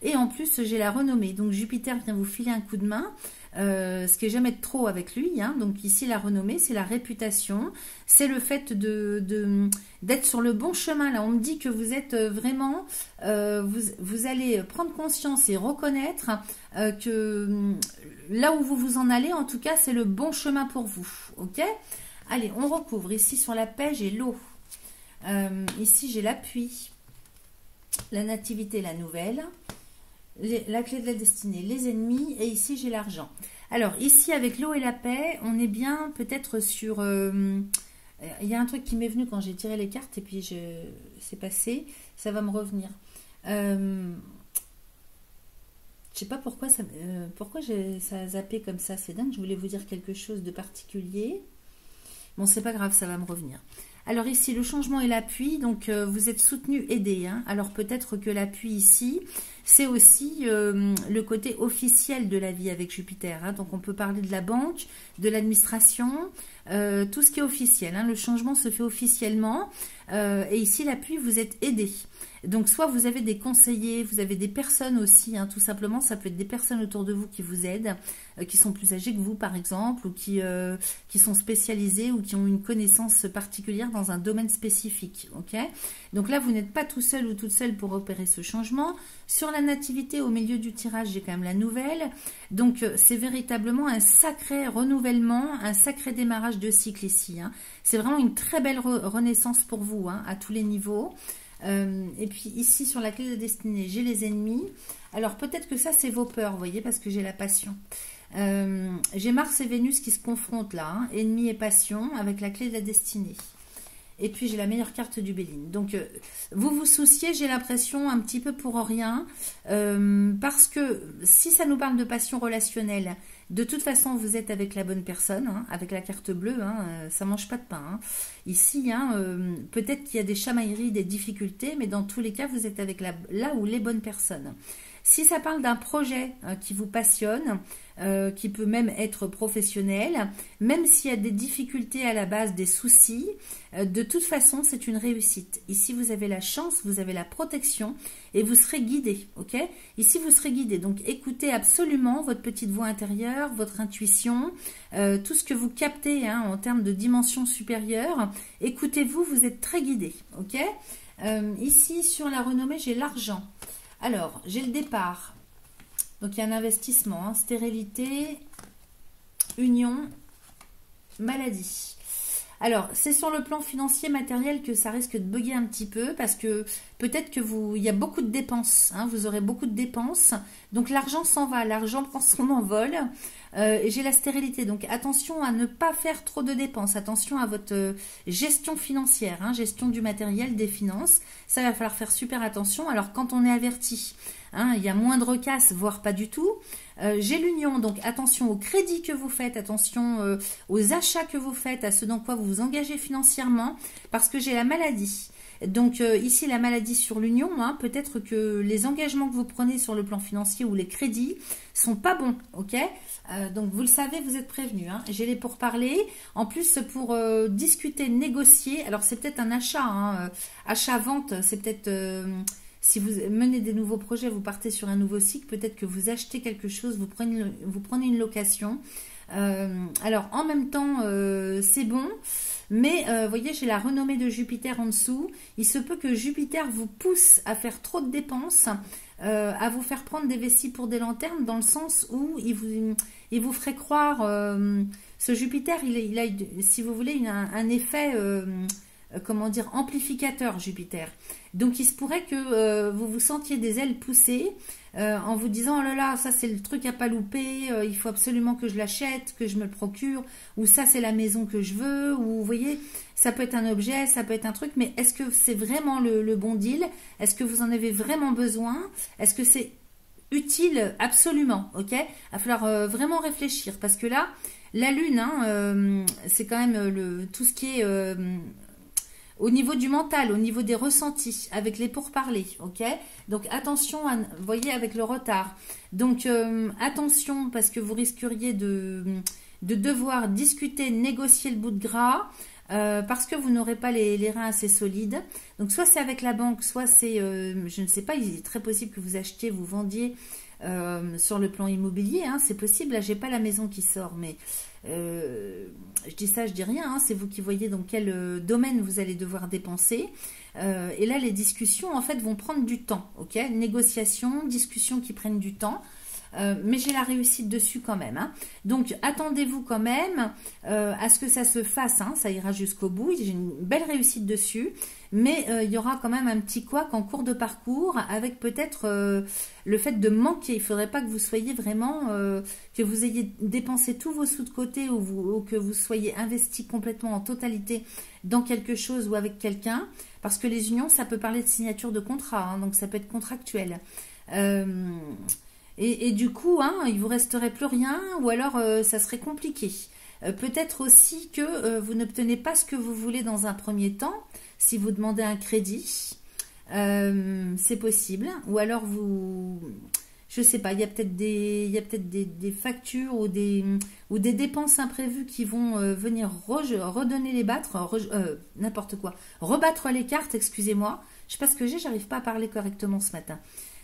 et en plus j'ai la renommée, donc Jupiter vient vous filer un coup de main, ce qui est jamais de trop avec lui, hein. Donc ici la renommée, c'est la réputation, c'est le fait d'être sur le bon chemin. Là on me dit que vous êtes vraiment, vous allez prendre conscience et reconnaître que là où vous en allez, en tout cas c'est le bon chemin pour vous, ok? Allez, on recouvre. Ici sur la paix, j'ai l'eau, ici j'ai l'appui, la nativité, la nouvelle, la clé de la destinée, les ennemis, et ici j'ai l'argent. Alors ici avec l'eau et la paix, on est bien peut-être sur... il y a un truc qui m'est venu quand j'ai tiré les cartes et puis c'est passé, ça va me revenir. Je sais pas pourquoi ça a zappé comme ça, c'est dingue, je voulais vous dire quelque chose de particulier. Bon, c'est pas grave, ça va me revenir. Alors ici, le changement et l'appui, donc vous êtes soutenu, aidé. Hein. Alors peut-être que l'appui ici, c'est aussi le côté officiel de la vie avec Jupiter. Hein. Donc on peut parler de la banque, de l'administration, tout ce qui est officiel. Hein. Le changement se fait officiellement. Et ici, l'appui, vous êtes aidé. Donc soit vous avez des conseillers, vous avez des personnes aussi, hein, tout simplement, ça peut être des personnes autour de vous qui vous aident, qui sont plus âgées que vous par exemple, ou qui sont spécialisées ou qui ont une connaissance particulière dans un domaine spécifique. Ok? Donc là, vous n'êtes pas tout seul ou toute seule pour opérer ce changement. Sur la nativité, au milieu du tirage, j'ai quand même la nouvelle. Donc c'est véritablement un sacré renouvellement, un sacré démarrage de cycle ici. Hein. C'est vraiment une très belle renaissance pour vous, hein, à tous les niveaux. Et puis ici sur la clé de destinée, j'ai les ennemis. Alors peut-être que ça c'est vos peurs, vous voyez, parce que j'ai la passion. J'ai Mars et Vénus qui se confrontent là, hein, ennemis et passion, avec la clé de la destinée. Et puis j'ai la meilleure carte du Béline. Donc vous vous souciez, j'ai l'impression, un petit peu pour rien, parce que si ça nous parle de passion relationnelle, de toute façon vous êtes avec la bonne personne, hein, avec la carte bleue, hein, ça mange pas de pain. Hein. Ici, hein, peut-être qu'il y a des chamailleries, des difficultés, mais dans tous les cas vous êtes avec là où les bonnes personnes. Si ça parle d'un projet qui vous passionne, qui peut même être professionnel, même s'il y a des difficultés à la base, des soucis, de toute façon, c'est une réussite. Ici, vous avez la chance, vous avez la protection et vous serez guidé, ok? Ici, vous serez guidé. Donc, écoutez absolument votre petite voix intérieure, votre intuition, tout ce que vous captez hein, en termes de dimension supérieure. Écoutez-vous, vous êtes très guidé, ok? Ici, sur la renommée, j'ai l'argent. Alors, j'ai le départ. Donc, il y a un investissement, hein, stérilité, union, maladie. Alors, c'est sur le plan financier, matériel que ça risque de bugger un petit peu parce que peut-être que il y a beaucoup de dépenses, hein, vous aurez beaucoup de dépenses. Donc, l'argent s'en va, l'argent prend son envol. Et j'ai la stérilité, donc attention à ne pas faire trop de dépenses, attention à votre gestion financière, hein, gestion du matériel, des finances, ça va falloir faire super attention. Alors quand on est averti, hein, il y a moindre casse, voire pas du tout. J'ai l'union, donc attention aux crédits que vous faites, attention aux achats que vous faites, à ce dans quoi vous vous engagez financièrement, parce que j'ai la maladie. Donc ici la maladie sur l'union, hein, peut-être que les engagements que vous prenez sur le plan financier ou les crédits sont pas bons, ok? Donc vous le savez, vous êtes prévenus. Hein. J'ai les pourparlers. En plus pour discuter, négocier. Alors c'est peut-être un achat, hein, achat-vente. C'est peut-être si vous menez des nouveaux projets, vous partez sur un nouveau cycle. Peut-être que vous achetez quelque chose, vous prenez une location. Alors en même temps, c'est bon. Mais vous voyez, j'ai la renommée de Jupiter en dessous. Il se peut que Jupiter vous pousse à faire trop de dépenses, à vous faire prendre des vessies pour des lanternes, dans le sens où il vous ferait croire... ce Jupiter, il a, si vous voulez, un effet... comment dire, amplificateur Jupiter. Donc il se pourrait que vous vous sentiez des ailes poussées en vous disant oh là là, ça c'est le truc à pas louper, il faut absolument que je l'achète, que je me le procure, ou ça c'est la maison que je veux, ou vous voyez, ça peut être un objet, ça peut être un truc, mais est-ce que c'est vraiment le bon deal? Est-ce que vous en avez vraiment besoin? Est-ce que c'est utile? Absolument, ok? Il va falloir vraiment réfléchir, parce que là, la Lune, hein, c'est quand même tout ce qui est... au niveau du mental, au niveau des ressentis, avec les pourparlers, ok? Donc attention, vous voyez, avec le retard. Donc attention, parce que vous risqueriez de devoir discuter, négocier le bout de gras, parce que vous n'aurez pas les reins assez solides. Donc soit c'est avec la banque, soit c'est, je ne sais pas, il est très possible que vous achetiez, vous vendiez sur le plan immobilier, hein, c'est possible. Là, j'ai pas la maison qui sort, mais... je dis ça, je dis rien, hein, c'est vous qui voyez dans quel domaine vous allez devoir dépenser. Et là, les discussions, en fait, vont prendre du temps, ok? Négociations, discussions qui prennent du temps. Mais j'ai la réussite dessus quand même. Hein. Donc, attendez-vous quand même à ce que ça se fasse. Hein, ça ira jusqu'au bout. J'ai une belle réussite dessus. Mais il y aura quand même un petit couac en cours de parcours avec peut-être le fait de manquer. Il ne faudrait pas que vous soyez vraiment, que vous ayez dépensé tous vos sous de côté ou que vous soyez investi complètement en totalité dans quelque chose ou avec quelqu'un. Parce que les unions, ça peut parler de signature de contrat. Hein, donc, ça peut être contractuel. Et du coup, hein, il vous resterait plus rien ou alors ça serait compliqué. Peut-être aussi que vous n'obtenez pas ce que vous voulez dans un premier temps. Si vous demandez un crédit, c'est possible. Ou alors je sais pas, il y a peut-être des factures ou des dépenses imprévues qui vont venir redonner les battre, n'importe quoi, rebattre les cartes, excusez-moi. Je sais pas ce que j'arrive pas à parler correctement ce matin.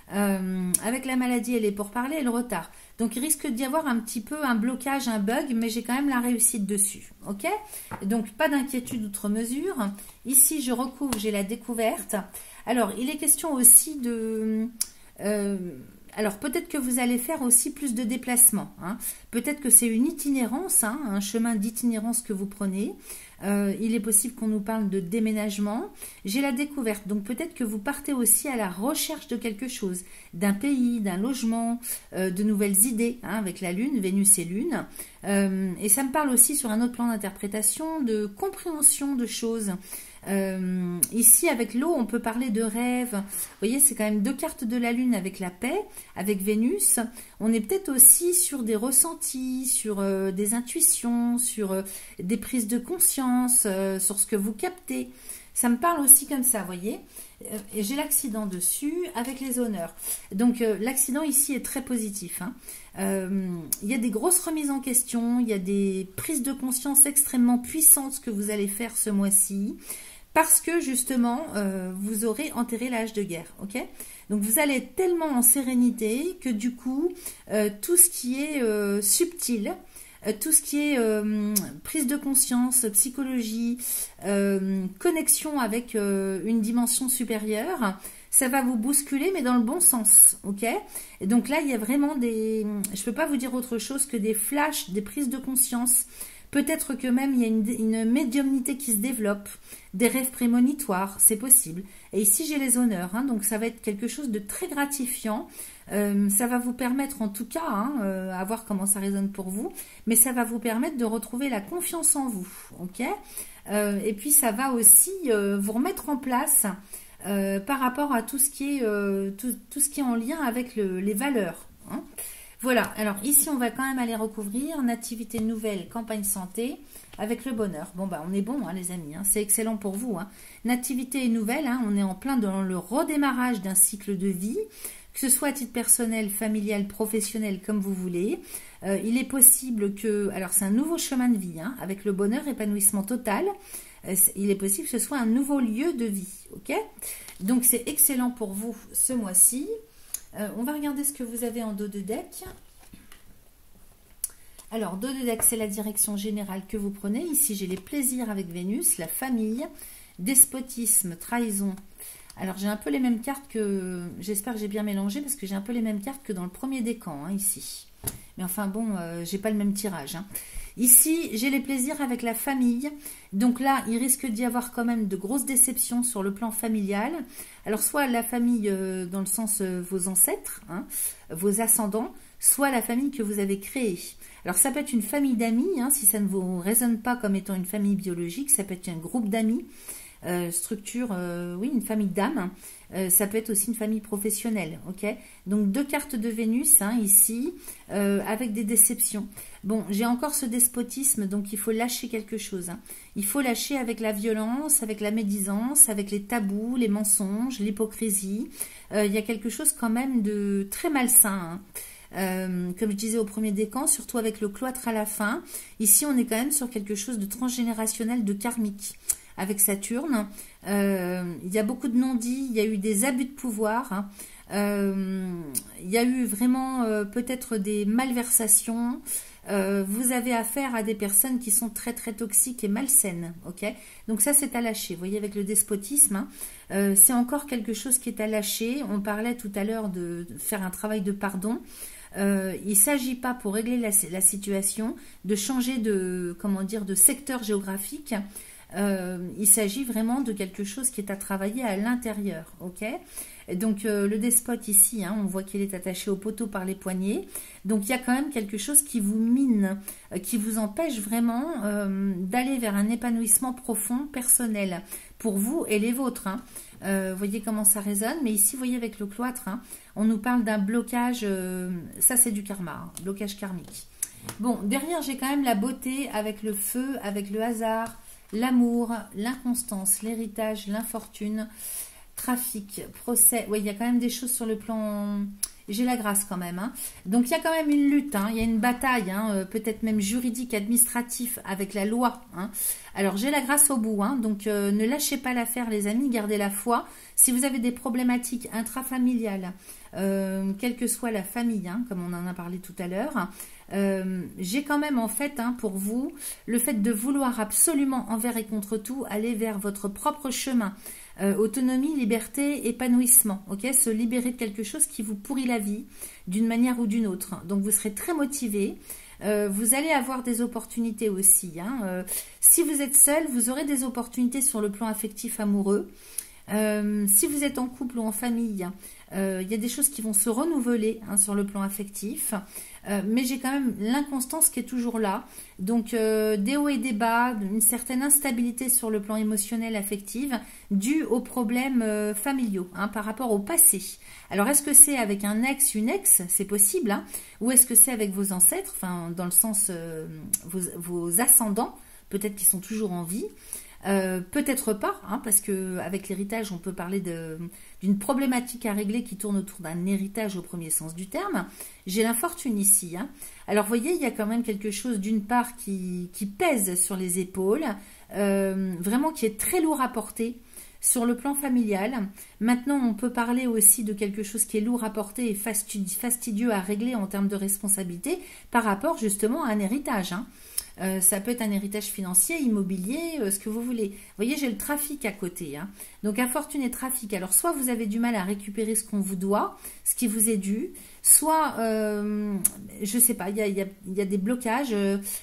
Avec la maladie et les pourparlers et le retard. Donc il risque d'y avoir un petit peu un blocage, un bug, mais j'ai quand même la réussite dessus. Ok? Donc pas d'inquiétude outre mesure. Ici je recouvre, j'ai la découverte. Alors il est question aussi de... alors peut-être que vous allez faire aussi plus de déplacements. Hein. Peut-être que c'est une itinérance, hein, un chemin d'itinérance que vous prenez. Il est possible qu'on nous parle de déménagement. J'ai la découverte, donc peut-être que vous partez aussi à la recherche de quelque chose, d'un pays, d'un logement, de nouvelles idées, hein, avec la Lune, Vénus et Lune. Et ça me parle aussi sur un autre plan d'interprétation, de compréhension de choses. Ici, avec l'eau, on peut parler de rêve. Vous voyez, c'est quand même deux cartes de la Lune avec la paix, avec Vénus. On est peut-être aussi sur des ressentis, sur des intuitions, sur des prises de conscience, sur ce que vous captez, Ça me parle aussi comme ça, vous voyez. Et j'ai l'accident dessus avec les honneurs. Donc l'accident ici est très positif. Hein. Il y a des grosses remises en question, il y a des prises de conscience extrêmement puissantes que vous allez faire ce mois-ci. Parce que justement, vous aurez enterré l'âge de guerre, ok? Donc vous allez être tellement en sérénité que du coup, tout ce qui est subtil, tout ce qui est prise de conscience, psychologie, connexion avec une dimension supérieure, ça va vous bousculer, mais dans le bon sens, ok? Et donc là, il y a vraiment des... Je ne peux pas vous dire autre chose que des flashs, des prises de conscience. Peut-être que même il y a une médiumnité qui se développe, des rêves prémonitoires, c'est possible. Et ici, j'ai les honneurs, hein, donc ça va être quelque chose de très gratifiant. Ça va vous permettre, en tout cas, hein, à voir comment ça résonne pour vous, mais ça va vous permettre de retrouver la confiance en vous, ok? Et puis, ça va aussi vous remettre en place par rapport à tout ce qui est, tout ce qui est en lien avec les valeurs, hein. Voilà, alors ici on va quand même aller recouvrir Nativité nouvelle, campagne santé avec le bonheur. Bon bah on est bon hein, les amis, hein, c'est excellent pour vous. Hein. Nativité nouvelle, hein, on est en plein dans le redémarrage d'un cycle de vie, que ce soit à titre personnel, familial, professionnel, comme vous voulez. Il est possible que, alors c'est un nouveau chemin de vie, hein, avec le bonheur, épanouissement total. Il est possible que ce soit un nouveau lieu de vie, ok? Donc c'est excellent pour vous ce mois-ci. On va regarder ce que vous avez en dos de deck. Alors, dos de deck, c'est la direction générale que vous prenez. Ici, j'ai les plaisirs avec Vénus, la famille, despotisme, trahison. Alors, j'ai un peu les mêmes cartes que... J'espère que j'ai bien mélangé parce que j'ai un peu les mêmes cartes que dans le premier décan, hein, ici. Mais enfin, bon, j'ai pas le même tirage, hein. Ici, j'ai les plaisirs avec la famille. Donc là, il risque d'y avoir quand même de grosses déceptions sur le plan familial. Alors, soit la famille dans le sens vos ancêtres, hein, vos ascendants, soit la famille que vous avez créée. Alors, ça peut être une famille d'amis, hein, si ça ne vous résonne pas comme étant une famille biologique, ça peut être un groupe d'amis, structure, oui, une famille d'âmes. Ça peut être aussi une famille professionnelle, ok? Donc, 2 cartes de Vénus, hein, ici, avec des déceptions. Bon, j'ai encore ce despotisme, donc il faut lâcher quelque chose. Hein. Il faut lâcher avec la violence, avec la médisance, avec les tabous, les mensonges, l'hypocrisie. Il y a quelque chose quand même de très malsain, hein. Comme je disais au premier décan, surtout avec le cloître à la fin. Ici, on est quand même sur quelque chose de transgénérationnel, de karmique. Avec Saturne, il y a beaucoup de non-dits, il y a eu des abus de pouvoir, hein. Il y a eu vraiment peut-être des malversations. Vous avez affaire à des personnes qui sont très très toxiques et malsaines, ok? Donc ça c'est à lâcher. Vous voyez avec le despotisme, hein, c'est encore quelque chose qui est à lâcher. On parlait tout à l'heure de faire un travail de pardon. Il ne s'agit pas pour régler la situation de changer de, comment dire, de secteur géographique. Il s'agit vraiment de quelque chose qui est à travailler à l'intérieur, ok? Donc le despote ici, hein, on voit qu'il est attaché au poteau par les poignets. Donc il y a quand même quelque chose qui vous mine, qui vous empêche vraiment d'aller vers un épanouissement profond, personnel, pour vous et les vôtres, hein. Voyez comment ça résonne. Mais ici, vous voyez avec le cloître, hein, on nous parle d'un blocage, ça c'est du karma, hein, blocage karmique. Bon, derrière j'ai quand même la beauté avec le feu, avec le hasard, l'amour, l'inconstance, l'héritage, l'infortune, trafic, procès. Oui, il y a quand même des choses sur le plan... J'ai la grâce quand même, hein. Donc il y a quand même une lutte, hein. Il y a une bataille, hein, peut-être même juridique, administratif, avec la loi, hein. Alors j'ai la grâce au bout, hein. Donc ne lâchez pas l'affaire les amis, gardez la foi. Si vous avez des problématiques intrafamiliales, quelle que soit la famille, hein, comme on en a parlé tout à l'heure, j'ai quand même en fait, hein, pour vous, le fait de vouloir absolument envers et contre tout aller vers votre propre chemin. Autonomie, liberté, épanouissement, ok? Se libérer de quelque chose qui vous pourrit la vie d'une manière ou d'une autre. Donc vous serez très motivé. Vous allez avoir des opportunités aussi, hein. Si vous êtes seul, vous aurez des opportunités sur le plan affectif amoureux. Si vous êtes en couple ou en famille, il y a des choses qui vont se renouveler, hein, sur le plan affectif. Mais j'ai quand même l'inconstance qui est toujours là. Donc des hauts et des bas, une certaine instabilité sur le plan émotionnel, affectif, due aux problèmes familiaux, hein, par rapport au passé. Alors est-ce que c'est avec un ex, une ex, c'est possible, hein, ou est-ce que c'est avec vos ancêtres, enfin dans le sens vos ascendants, peut-être qu'ils sont toujours en vie. Peut-être pas, hein, parce que avec l'héritage, on peut parler d'une problématique à régler qui tourne autour d'un héritage au premier sens du terme. J'ai l'infortune ici. Hein. Alors, vous voyez, il y a quand même quelque chose d'une part qui pèse sur les épaules, vraiment qui est très lourd à porter sur le plan familial. Maintenant, on peut parler aussi de quelque chose qui est lourd à porter et fastidieux à régler en termes de responsabilité par rapport justement à un héritage. Hein. Ça peut être un héritage financier, immobilier, ce que vous voulez. Vous voyez, j'ai le trafic à côté. Hein. Donc, infortune et trafic. Alors, soit vous avez du mal à récupérer ce qu'on vous doit, ce qui vous est dû, soit, je sais pas, il y a des blocages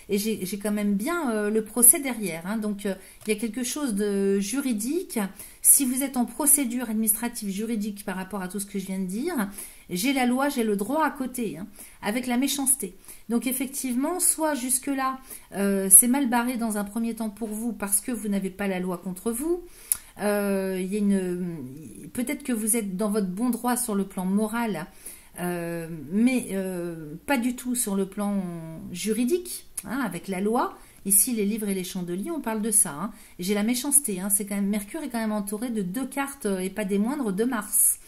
et j'ai quand même bien le procès derrière. Hein. Donc, il y a quelque chose de juridique. Si vous êtes en procédure administrative juridique par rapport à tout ce que je viens de dire, j'ai la loi, j'ai le droit à côté, hein, avec la méchanceté. Donc effectivement, soit jusque-là, c'est mal barré dans un premier temps pour vous parce que vous n'avez pas la loi contre vous. Peut-être que vous êtes dans votre bon droit sur le plan moral, mais pas du tout sur le plan juridique, hein, avec la loi. Ici, les livres et les chandeliers, on parle de ça. Hein. J'ai la méchanceté. Hein, c'est quand même Mercure est quand même entouré de 2 cartes et pas des moindres de Mars.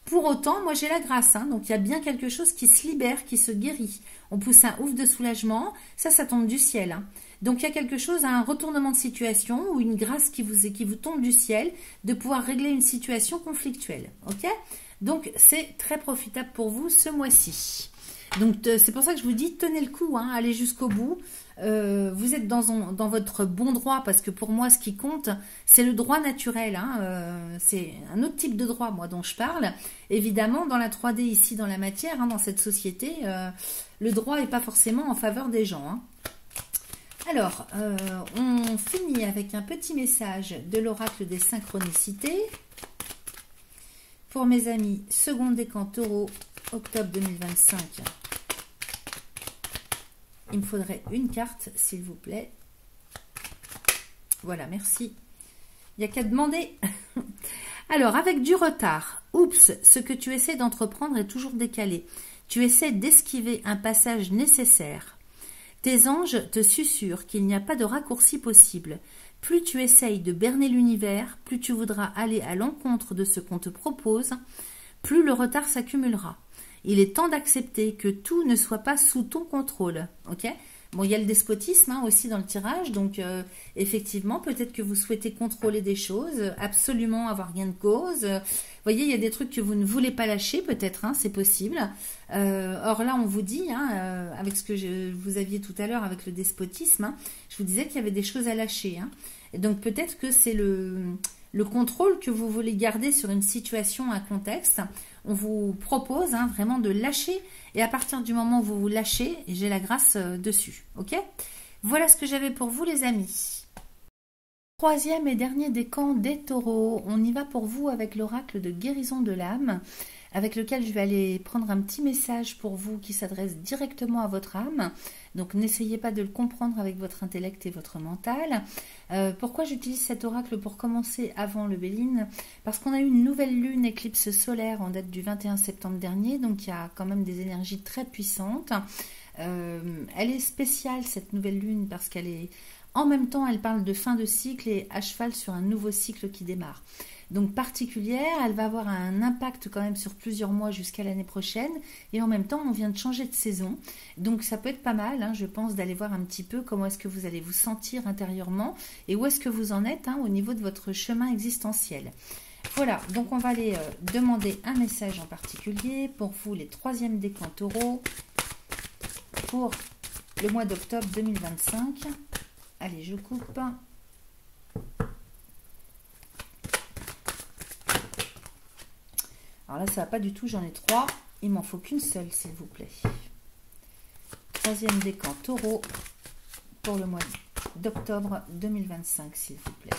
Pour autant, moi j'ai la grâce, hein, donc il y a bien quelque chose qui se libère, qui se guérit. On pousse un ouf de soulagement, ça tombe du ciel. Hein. Donc il y a quelque chose, un retournement de situation ou une grâce qui vous tombe du ciel de pouvoir régler une situation conflictuelle. Ok ? Donc c'est très profitable pour vous ce mois-ci. Donc c'est pour ça que je vous dis, tenez le coup, hein, allez jusqu'au bout. Vous êtes dans votre bon droit parce que pour moi ce qui compte c'est le droit naturel, hein, c'est un autre type de droit moi dont je parle. Évidemment dans la 3D ici dans la matière, hein, dans cette société, le droit n'est pas forcément en faveur des gens. Hein. Alors on finit avec un petit message de l'oracle des synchronicités pour mes amis second décan taureau octobre 2025. Il me faudrait une carte, s'il vous plaît. Voilà, merci. Il n'y a qu'à demander. Alors, avec du retard, oups, ce que tu essaies d'entreprendre est toujours décalé. Tu essaies d'esquiver un passage nécessaire. Tes anges te susurrent qu'il n'y a pas de raccourci possible. Plus tu essayes de berner l'univers, plus tu voudras aller à l'encontre de ce qu'on te propose, plus le retard s'accumulera. Il est temps d'accepter que tout ne soit pas sous ton contrôle. Ok ? Bon, il y a le despotisme hein, aussi dans le tirage. Donc, effectivement, peut-être que vous souhaitez contrôler des choses, absolument avoir gain de cause. Vous voyez, il y a des trucs que vous ne voulez pas lâcher, peut-être, hein, c'est possible. Or là, on vous dit, hein, avec ce que vous aviez tout à l'heure avec le despotisme, hein, je vous disais qu'il y avait des choses à lâcher. Hein. Et donc, peut-être que c'est le contrôle que vous voulez garder sur une situation, un contexte. On vous propose hein, vraiment de lâcher et à partir du moment où vous vous lâchez, j'ai la grâce dessus. Ok ? Voilà ce que j'avais pour vous les amis. Troisième et dernier décan des taureaux. On y va pour vous avec l'oracle de guérison de l'âme avec lequel je vais aller prendre un petit message pour vous qui s'adresse directement à votre âme. Donc n'essayez pas de le comprendre avec votre intellect et votre mental. Pourquoi j'utilise cet oracle pour commencer avant le Béline? Parce qu'on a eu une nouvelle lune éclipse solaire en date du 21 septembre dernier, donc il y a quand même des énergies très puissantes. Elle est spéciale cette nouvelle lune parce qu'elle est en même temps elle parle de fin de cycle et à cheval sur un nouveau cycle qui démarre. Donc particulière, elle va avoir un impact quand même sur plusieurs mois jusqu'à l'année prochaine et en même temps on vient de changer de saison, donc ça peut être pas mal, hein, je pense, d'aller voir un petit peu comment est-ce que vous allez vous sentir intérieurement et où est-ce que vous en êtes au niveau de votre chemin existentiel. Voilà, donc on va aller demander un message en particulier pour vous les troisièmes décans taureaux pour le mois d'octobre 2025. Allez, je coupe. Alors là, ça va pas du tout, j'en ai 3. Il m'en faut qu'une seule, s'il vous plaît. Troisième décan taureau pour le mois d'octobre 2025, s'il vous plaît.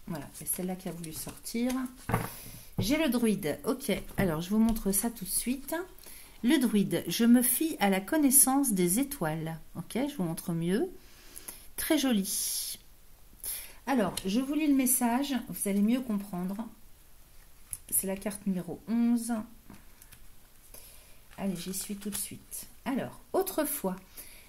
Voilà, c'est celle-là qui a voulu sortir. J'ai le druide. Ok, alors je vous montre ça tout de suite. Le druide, je me fie à la connaissance des étoiles. Ok, je vous montre mieux. Très joli. Alors, je vous lis le message, vous allez mieux comprendre. C'est la carte numéro 11. Allez, j'y suis tout de suite. Alors, autrefois,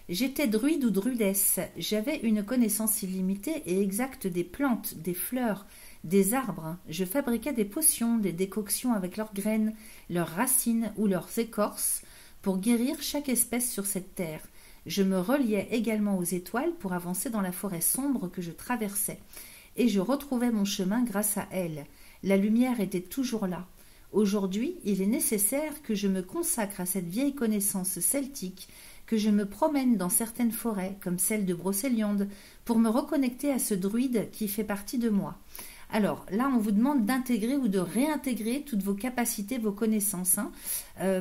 J'étais druide ou druidesse. J'avais une connaissance illimitée et exacte des plantes, des fleurs, des arbres. Je fabriquais des potions, des décoctions avec leurs graines, leurs racines ou leurs écorces pour guérir chaque espèce sur cette terre. Je me reliais également aux étoiles pour avancer dans la forêt sombre que je traversais. Et je retrouvais mon chemin grâce à elles. La lumière était toujours là. Aujourd'hui, il est nécessaire que je me consacre à cette vieille connaissance celtique, que je me promène dans certaines forêts, comme celle de Brocéliande, pour me reconnecter à ce druide qui fait partie de moi. Alors là, on vous demande d'intégrer ou de réintégrer toutes vos capacités, vos connaissances,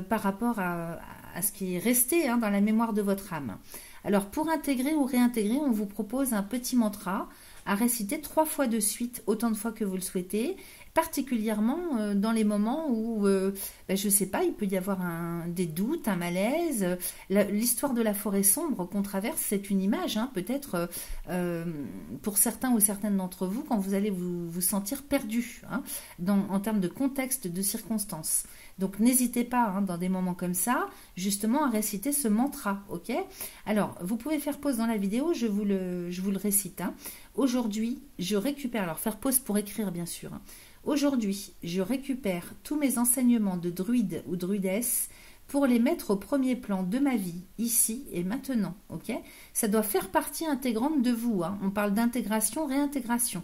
par rapport à ce qui est resté dans la mémoire de votre âme. Alors pour intégrer ou réintégrer, on vous propose un petit mantra à réciter 3 fois de suite, autant de fois que vous le souhaitez, particulièrement dans les moments où, je ne sais pas, il peut y avoir des doutes, un malaise. L'histoire de la forêt sombre qu'on traverse, c'est une image, peut-être pour certains ou certaines d'entre vous, quand vous allez vous sentir perdu, en termes de contexte, de circonstances. Donc n'hésitez pas, dans des moments comme ça, justement à réciter ce mantra, ok? Alors, vous pouvez faire pause dans la vidéo, je vous le récite. Aujourd'hui, je récupère, alors faire pause pour écrire bien sûr. Aujourd'hui, je récupère tous mes enseignements de druide ou druidesse pour les mettre au premier plan de ma vie, ici et maintenant, ok? Ça doit faire partie intégrante de vous, On parle d'intégration, réintégration.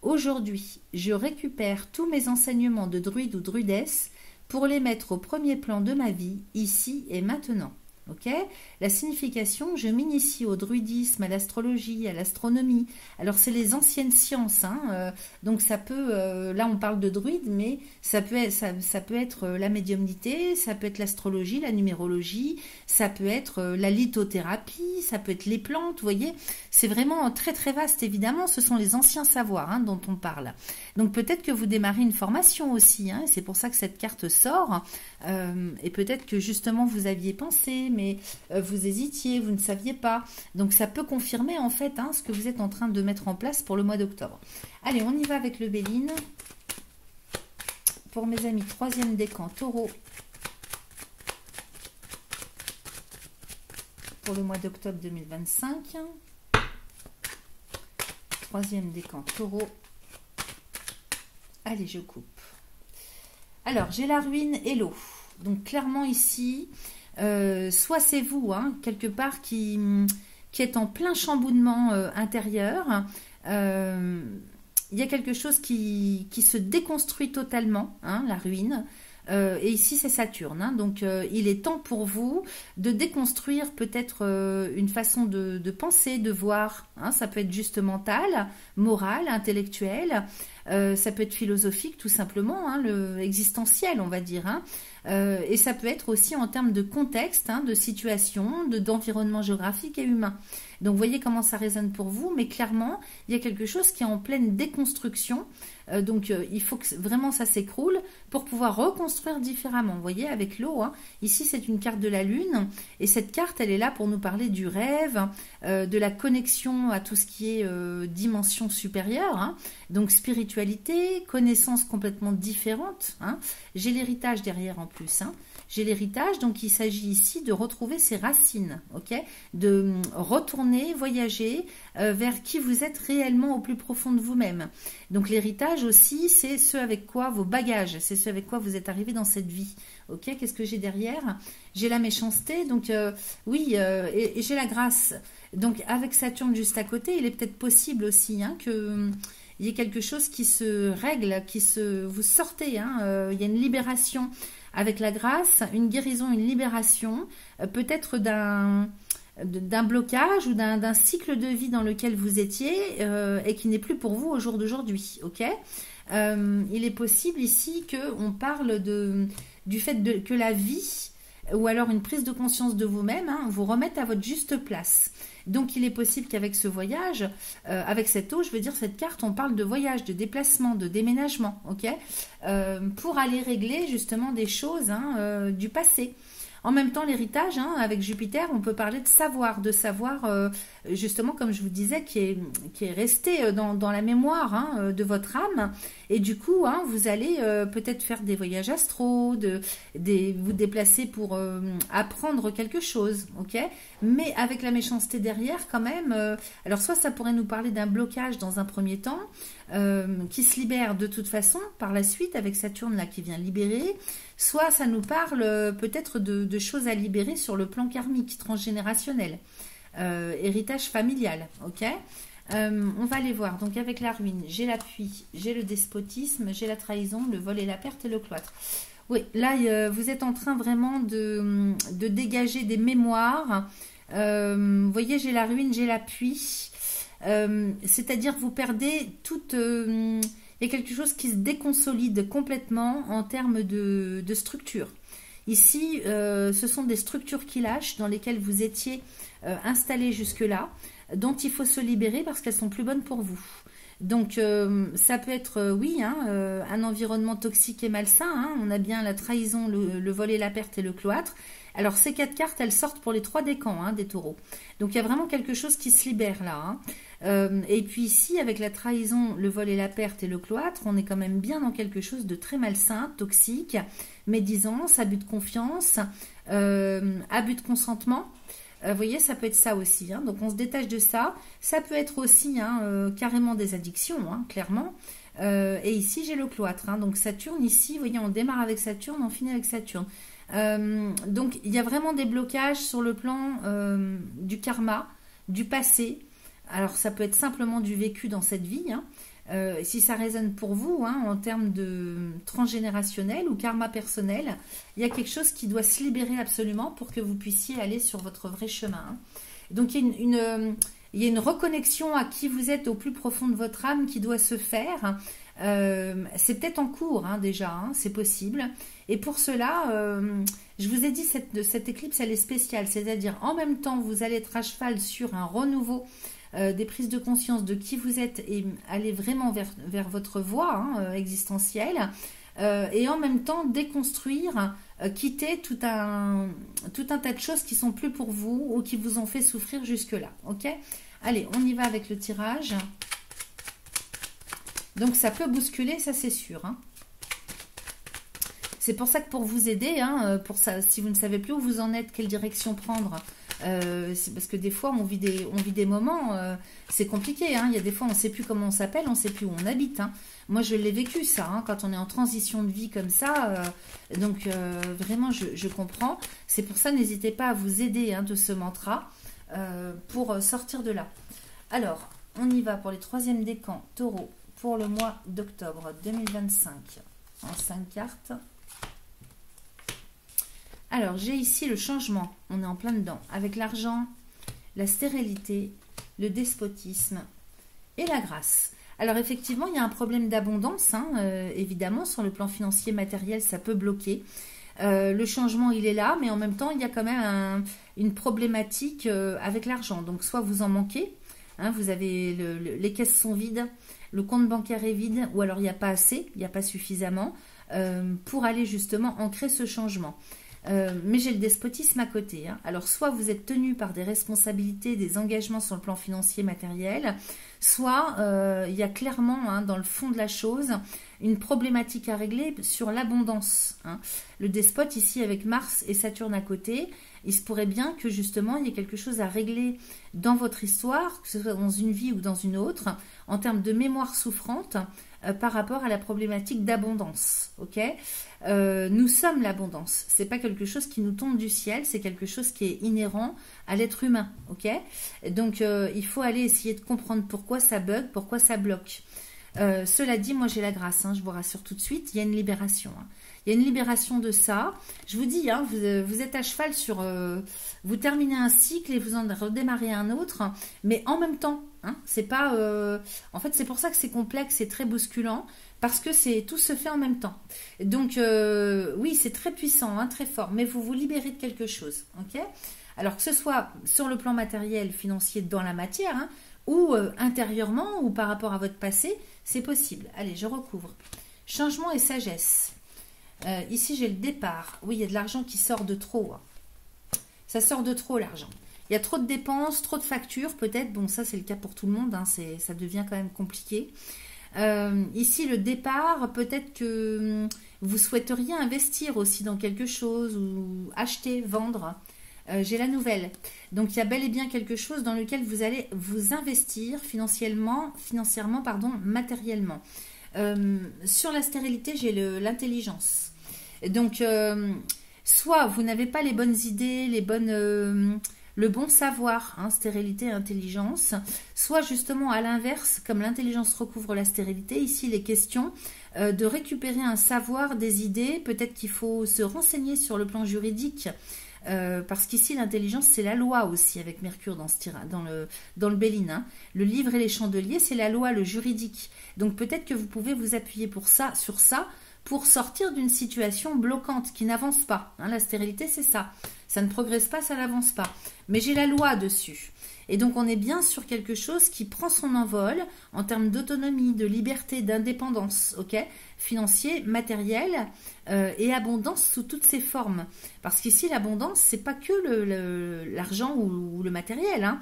Aujourd'hui, je récupère tous mes enseignements de druide ou druidesse pour les mettre au premier plan de ma vie, ici et maintenant. Okay, la signification, je m'initie au druidisme, à l'astrologie, à l'astronomie. Alors c'est les anciennes sciences, donc ça peut, là on parle de druide, mais ça peut être la médiumnité, ça peut être l'astrologie, la numérologie, ça peut être la lithothérapie, ça peut être les plantes, vous voyez. C'est vraiment très très vaste évidemment, ce sont les anciens savoirs dont on parle. Donc peut-être que vous démarrez une formation aussi, c'est pour ça que cette carte sort, et peut-être que justement vous aviez pensé, mais vous hésitiez, vous ne saviez pas. Donc ça peut confirmer en fait ce que vous êtes en train de mettre en place pour le mois d'octobre. Allez, on y va avec le Béline. Pour mes amis, 3e décan taureau. Pour le mois d'octobre 2025. 3e décan taureau. Allez, je coupe. Alors, j'ai la ruine et l'eau. Donc clairement ici... soit c'est vous, quelque part, qui est en plein chamboulement intérieur. Il y a quelque chose qui se déconstruit totalement, la ruine. Et ici, c'est Saturne. Donc, il est temps pour vous de déconstruire peut-être une façon de penser, de voir. Ça peut être juste mental, moral, intellectuel. Ça peut être philosophique, tout simplement, existentiel, on va dire. Et ça peut être aussi en termes de contexte, de situation, d'environnement géographique et humain. Donc, vous voyez comment ça résonne pour vous, mais clairement, il y a quelque chose qui est en pleine déconstruction. Donc, il faut que vraiment ça s'écroule pour pouvoir reconstruire différemment. Vous voyez, avec l'eau, ici, c'est une carte de la Lune. Et cette carte, elle est là pour nous parler du rêve, de la connexion à tout ce qui est dimension supérieure. Donc, spiritualité, connaissances complètement différentes. J'ai l'héritage derrière en plus. J'ai l'héritage, donc il s'agit ici de retrouver ses racines, ok, de retourner, voyager vers qui vous êtes réellement au plus profond de vous-même. Donc l'héritage aussi, c'est ce avec quoi, vos bagages, c'est ce avec quoi vous êtes arrivé dans cette vie. Ok, qu'est-ce que j'ai derrière? J'ai la méchanceté, donc oui, et j'ai la grâce. Donc avec Saturne juste à côté, il est peut-être possible aussi que... il y a quelque chose qui se règle, vous sortez, il y a une libération avec la grâce, une guérison, une libération, peut-être d'un blocage ou d'un cycle de vie dans lequel vous étiez et qui n'est plus pour vous au jour d'aujourd'hui, ok? Il est possible ici qu'on parle du fait que la vie, ou alors une prise de conscience de vous-même, vous remette à votre juste place. Donc, il est possible qu'avec ce voyage, avec cette eau, je veux dire cette carte, on parle de voyage, de déplacement, de déménagement, ok, pour aller régler justement des choses du passé. En même temps, l'héritage, avec Jupiter, on peut parler de savoir justement, comme je vous disais, qui est resté dans la mémoire hein, de votre âme. Et du coup, hein, vous allez peut-être faire des voyages astraux, vous déplacer pour apprendre quelque chose, ok? Mais avec la méchanceté derrière, quand même. Alors, soit ça pourrait nous parler d'un blocage dans un premier temps, qui se libère de toute façon par la suite avec Saturne là qui vient libérer. Soit ça nous parle peut-être de choses à libérer sur le plan karmique, transgénérationnel, héritage familial, ok? On va aller voir. Donc avec la ruine, j'ai l'appui, j'ai le despotisme, j'ai la trahison, le vol et la perte et le cloître. Oui, là vous êtes en train vraiment de dégager des mémoires. Vous voyez, j'ai la ruine, j'ai l'appui. C'est-à-dire vous perdez toute... il y a quelque chose qui se déconsolide complètement en termes de structure. Ici, ce sont des structures qui lâchent dans lesquelles vous étiez installés jusque-là, dont il faut se libérer parce qu'elles sont plus bonnes pour vous. Donc, ça peut être, oui, hein, un environnement toxique et malsain. Hein. On a bien la trahison, le vol et la perte et le cloître. Alors, ces 4 cartes, elles sortent pour les 3 décans hein, des taureaux. Donc, il y a vraiment quelque chose qui se libère là. Hein. Et puis ici, avec la trahison, le vol et la perte et le cloître, on est quand même bien dans quelque chose de très malsain, toxique, médisance, abus de confiance, abus de consentement. Vous voyez, ça peut être ça aussi. Hein. Donc, on se détache de ça. Ça peut être aussi hein, carrément des addictions, hein, clairement. Et ici, j'ai le cloître. Hein. Donc, Saturne, ici, vous voyez, on démarre avec Saturne, on finit avec Saturne. Donc, il y a vraiment des blocages sur le plan du karma, du passé. Alors, ça peut être simplement du vécu dans cette vie. Hein. Si ça résonne pour vous, hein, en termes de transgénérationnel ou karma personnel, il y a quelque chose qui doit se libérer absolument pour que vous puissiez aller sur votre vrai chemin. Hein. Donc, il y a une reconnexion à qui vous êtes au plus profond de votre âme qui doit se faire. C'est peut-être en cours hein, déjà, hein, c'est possible. Et pour cela, je vous ai dit, cette éclipse, elle est spéciale. C'est-à-dire, en même temps, vous allez être à cheval sur un renouveau des prises de conscience de qui vous êtes et aller vraiment vers votre voie hein, existentielle et en même temps déconstruire, quitter tout un tas de choses qui sont plus pour vous ou qui vous ont fait souffrir jusque-là. Ok ? Allez, on y va avec le tirage. Donc ça peut bousculer, ça c'est sûr. Hein. C'est pour ça que pour vous aider, hein, pour ça, si vous ne savez plus où vous en êtes, quelle direction prendre, c'est parce que des fois on vit des moments, c'est compliqué. Hein. Il y a des fois on ne sait plus comment on s'appelle, on ne sait plus où on habite. Hein. Moi je l'ai vécu ça, hein, quand on est en transition de vie comme ça. Donc vraiment je comprends. C'est pour ça n'hésitez pas à vous aider hein, de ce mantra pour sortir de là. Alors on y va pour les 3e décans taureau pour le mois d'octobre 2025 en 5 cartes. Alors, j'ai ici le changement, on est en plein dedans, avec l'argent, la stérilité, le despotisme et la grâce. Alors, effectivement, il y a un problème d'abondance, hein, évidemment, sur le plan financier, matériel, ça peut bloquer. Le changement, il est là, mais en même temps, il y a quand même une problématique avec l'argent. Donc, soit vous en manquez, hein, vous avez les caisses sont vides, le compte bancaire est vide, ou alors il n'y a pas assez, il n'y a pas suffisamment pour aller justement ancrer ce changement. Mais j'ai le despotisme à côté. Hein. Alors, soit vous êtes tenu par des responsabilités, des engagements sur le plan financier, matériel, soit il y a clairement, hein, dans le fond de la chose, une problématique à régler sur l'abondance. Hein. Le despote, ici, avec Mars et Saturne à côté, il se pourrait bien que, justement, il y ait quelque chose à régler dans votre histoire, que ce soit dans une vie ou dans une autre, en termes de mémoire souffrante, par rapport à la problématique d'abondance. Ok ? Nous sommes l'abondance. C'est pas quelque chose qui nous tombe du ciel, c'est quelque chose qui est inhérent à l'être humain. Ok ? Donc il faut aller essayer de comprendre pourquoi ça bug, pourquoi ça bloque. Cela dit, moi j'ai la grâce, hein, je vous rassure tout de suite, il y a une libération. Hein. Il y a une libération de ça. Je vous dis, hein, vous êtes à cheval sur... vous terminez un cycle et vous en redémarrez un autre, mais en même temps. Hein, c'est pas... en fait, c'est pour ça que c'est complexe et très bousculant, parce que tout se fait en même temps. Donc, oui, c'est très puissant, hein, très fort, mais vous vous libérez de quelque chose. Ok ? Alors, que ce soit sur le plan matériel, financier, dans la matière, hein, ou intérieurement, ou par rapport à votre passé, c'est possible. Allez, je recouvre. Changement et sagesse. Ici, j'ai le départ. Oui, il y a de l'argent qui sort de trop. Hein. Ça sort de trop, l'argent. Il y a trop de dépenses, trop de factures, peut-être. Bon, ça, c'est le cas pour tout le monde. Hein, ça devient quand même compliqué. Ici, le départ, peut-être que vous souhaiteriez investir aussi dans quelque chose ou acheter, vendre. J'ai la nouvelle. Donc, il y a bel et bien quelque chose dans lequel vous allez vous investir financièrement, pardon, matériellement. Sur la stérilité, j'ai l'intelligence. Donc, soit vous n'avez pas les bonnes idées, le bon savoir, hein, stérilité et intelligence, soit justement à l'inverse, comme l'intelligence recouvre la stérilité, ici il est question de récupérer un savoir, des idées, peut-être qu'il faut se renseigner sur le plan juridique, parce qu'ici l'intelligence c'est la loi aussi avec Mercure dans le Béline, hein. Le livre et les chandeliers c'est la loi, le juridique, donc peut-être que vous pouvez vous appuyer sur ça pour sortir d'une situation bloquante qui n'avance pas, hein. La stérilité c'est ça ne progresse pas, ça n'avance pas, mais j'ai la loi dessus. Et donc on est bien sur quelque chose qui prend son envol en termes d'autonomie, de liberté, d'indépendance, ok, financier, matériel et abondance sous toutes ses formes. Parce qu'ici l'abondance, c'est pas que l'argent ou le matériel, hein.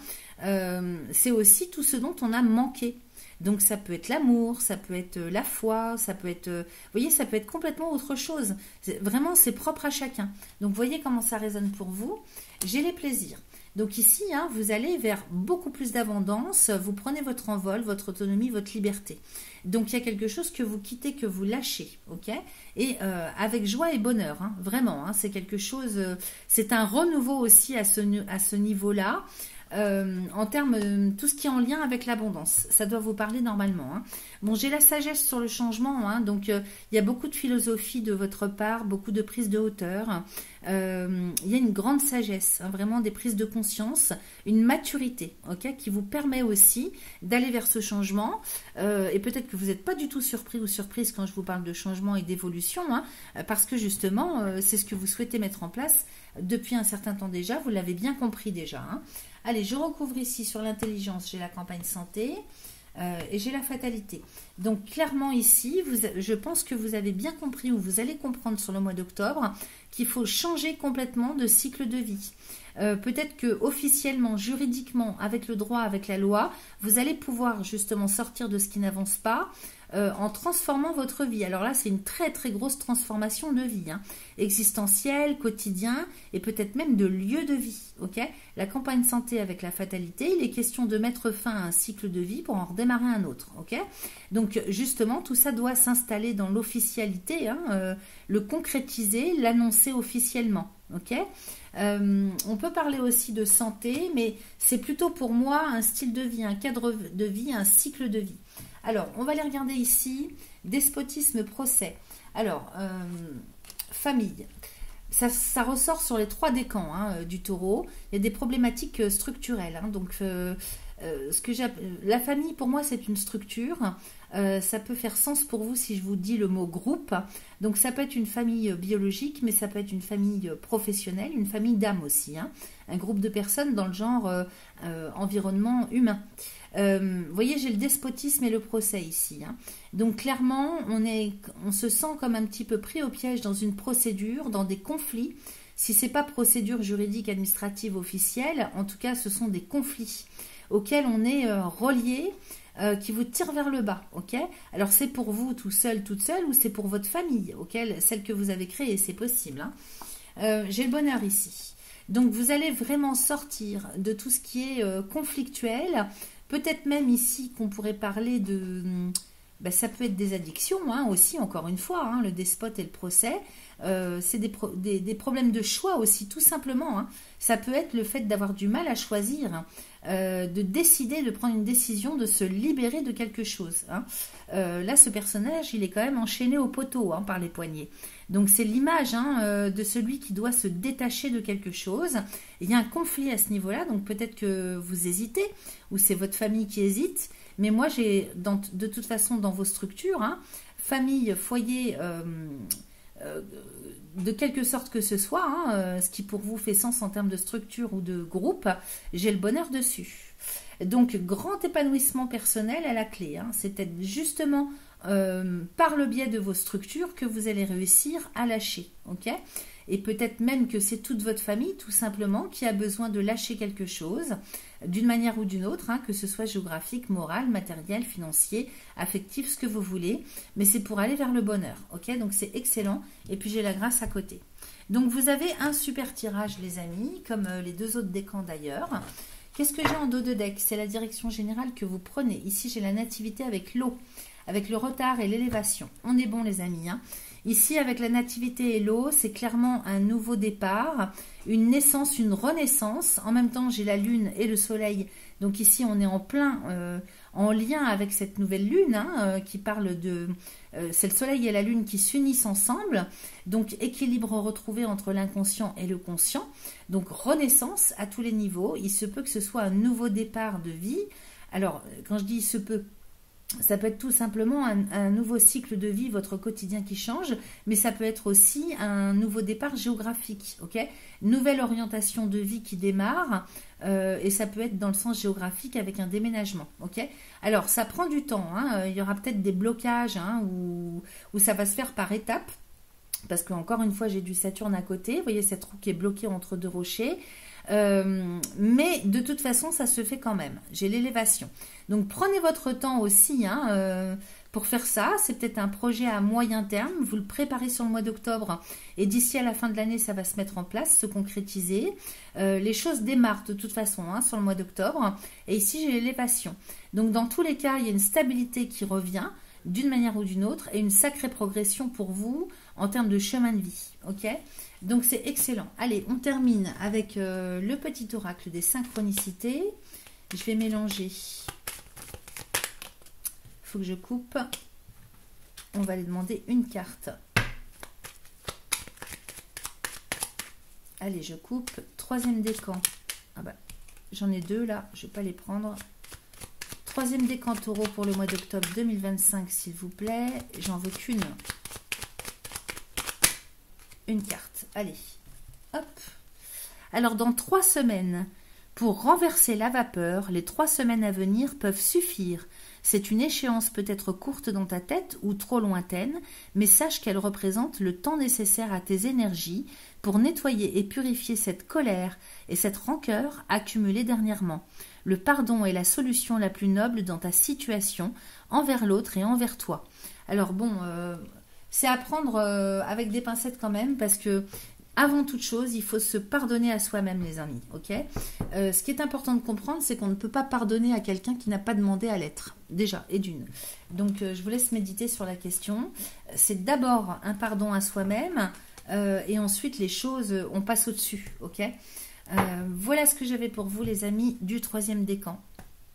C'est aussi tout ce dont on a manqué. Donc ça peut être l'amour, ça peut être la foi, ça peut être, vous voyez, ça peut être complètement autre chose. Vraiment, c'est propre à chacun. Donc voyez comment ça résonne pour vous. J'ai les plaisirs. Donc ici, hein, vous allez vers beaucoup plus d'abondance, vous prenez votre envol, votre autonomie, votre liberté. Donc il y a quelque chose que vous quittez, que vous lâchez, ok? Et avec joie et bonheur, hein, vraiment, hein, c'est quelque chose, c'est un renouveau aussi à ce niveau-là. En termes tout ce qui est en lien avec l'abondance, ça doit vous parler normalement, hein. Bon, j'ai la sagesse sur le changement, hein, donc il y a beaucoup de philosophie de votre part, beaucoup de prise de hauteur, il y a une grande sagesse, hein, vraiment des prises de conscience, une maturité, ok, qui vous permet aussi d'aller vers ce changement, et peut-être que vous n'êtes pas du tout surpris ou surprise quand je vous parle de changement et d'évolution, hein, parce que justement c'est ce que vous souhaitez mettre en place depuis un certain temps déjà, vous l'avez bien compris déjà, hein. Allez, je recouvre ici sur l'intelligence, j'ai la campagne santé et j'ai la fatalité. Donc clairement ici, je pense que vous avez bien compris ou vous allez comprendre sur le mois d'octobre qu'il faut changer complètement de cycle de vie. Peut-être que officiellement, juridiquement, avec le droit, avec la loi, vous allez pouvoir justement sortir de ce qui n'avance pas en transformant votre vie. Alors là, c'est une très très grosse transformation de vie, hein, existentielle, quotidien et peut-être même de lieu de vie. Ok, la campagne santé avec la fatalité, il est question de mettre fin à un cycle de vie pour en redémarrer un autre. Ok, donc justement, tout ça doit s'installer dans l'officialité, hein, le concrétiser, l'annoncer officiellement. Ok, on peut parler aussi de santé, mais c'est plutôt pour moi un style de vie, un cadre de vie, un cycle de vie. Alors, on va les regarder ici. Despotisme, procès. Alors, famille. Ça ressort sur les 3 décans, hein, du taureau. Il y a des problématiques structurelles, hein, donc la famille, pour moi, c'est une structure. Ça peut faire sens pour vous si je vous dis le mot groupe. Donc ça peut être une famille biologique, mais ça peut être une famille professionnelle, une famille d'âme aussi, hein. Un groupe de personnes dans le genre environnement humain. Vous voyez, j'ai le despotisme et le procès ici, hein. Donc clairement, on se sent comme un petit peu pris au piège dans une procédure, dans des conflits. Si ce n'est pas procédure juridique, administrative, officielle, en tout cas, ce sont des conflits auxquels on est relié, qui vous tirent vers le bas. Ok, alors c'est pour vous tout seul, toute seule, ou c'est pour votre famille, celle que vous avez créée, c'est possible, hein. J'ai le bonheur ici. Donc vous allez vraiment sortir de tout ce qui est conflictuel. Peut-être même ici qu'on pourrait parler de... ça peut être des addictions, hein, aussi, encore une fois, hein, le despote et le procès. C'est des problèmes de choix aussi, tout simplement, hein. Ça peut être le fait d'avoir du mal à choisir, de décider, de prendre une décision, de se libérer de quelque chose, hein. Là, ce personnage, il est quand même enchaîné au poteau, hein, par les poignets. Donc, c'est l'image, hein, de celui qui doit se détacher de quelque chose. Il y a un conflit à ce niveau-là, donc peut-être que vous hésitez, ou c'est votre famille qui hésite. Mais moi, j'ai, de toute façon, dans vos structures, hein, famille, foyer... de quelque sorte que ce soit, hein, ce qui pour vous fait sens en termes de structure ou de groupe, j'ai le bonheur dessus. Donc, grand épanouissement personnel à la clé, hein. C'est être justement par le biais de vos structures que vous allez réussir à lâcher, ok? Et peut-être même que c'est toute votre famille, tout simplement, qui a besoin de lâcher quelque chose, d'une manière ou d'une autre, hein, que ce soit géographique, moral, matériel, financier, affectif, ce que vous voulez, mais c'est pour aller vers le bonheur, ok? Donc c'est excellent, et puis j'ai la grâce à côté. Donc vous avez un super tirage, les amis, comme les deux autres décans d'ailleurs. Qu'est-ce que j'ai en dos de deck? C'est la direction générale que vous prenez. Ici, j'ai la nativité avec l'eau, avec le retard et l'élévation. On est bon, les amis, hein. Ici, avec la nativité et l'eau, c'est clairement un nouveau départ, une naissance, une renaissance. En même temps, j'ai la lune et le soleil. Donc ici, on est en plein en lien avec cette nouvelle lune hein, qui parle de... c'est le soleil et la lune qui s'unissent ensemble. Donc équilibre retrouvé entre l'inconscient et le conscient. Donc renaissance à tous les niveaux. Il se peut que ce soit un nouveau départ de vie. Alors, quand je dis il se peut... Ça peut être tout simplement un nouveau cycle de vie, votre quotidien qui change, mais ça peut être aussi un nouveau départ géographique, ok? Nouvelle orientation de vie qui démarre, et ça peut être dans le sens géographique avec un déménagement, ok? Alors, ça prend du temps, hein, il y aura peut-être des blocages, hein, où ça va se faire par étapes, parce qu'encore une fois, j'ai du Saturne à côté, vous voyez cette roue qui est bloquée entre deux rochers, mais de toute façon ça se fait quand même, j'ai l'élévation, donc prenez votre temps aussi hein, pour faire ça. C'est peut-être un projet à moyen terme, vous le préparez sur le mois d'octobre et d'ici à la fin de l'année ça va se mettre en place, se concrétiser, les choses démarrent de toute façon hein, sur le mois d'octobre, et ici j'ai l'élévation, donc dans tous les cas il y a une stabilité qui revient d'une manière ou d'une autre et une sacrée progression pour vous en termes de chemin de vie, ok? Donc c'est excellent. Allez, on termine avec le petit oracle des synchronicités. Je vais mélanger. Il faut que je coupe. On va aller demander une carte. Allez, je coupe. Troisième décan. Ah bah, j'en ai deux là, je ne vais pas les prendre. Troisième décan taureau pour le mois d'octobre 2025, s'il vous plaît. J'en veux qu'une. Une carte. Allez, hop. Alors, dans 3 semaines, pour renverser la vapeur, les 3 semaines à venir peuvent suffire. C'est une échéance peut-être courte dans ta tête ou trop lointaine, mais sache qu'elle représente le temps nécessaire à tes énergies pour nettoyer et purifier cette colère et cette rancœur accumulée dernièrement. Le pardon est la solution la plus noble dans ta situation, envers l'autre et envers toi. Alors bon... c'est à prendre avec des pincettes quand même, parce que avant toute chose, il faut se pardonner à soi-même, les amis, ok? Ce qui est important de comprendre, c'est qu'on ne peut pas pardonner à quelqu'un qui n'a pas demandé à l'être, déjà, et d'une. Donc, je vous laisse méditer sur la question. C'est d'abord un pardon à soi-même, et ensuite, les choses, on passe au-dessus, ok? Voilà ce que j'avais pour vous, les amis, du 3e décan.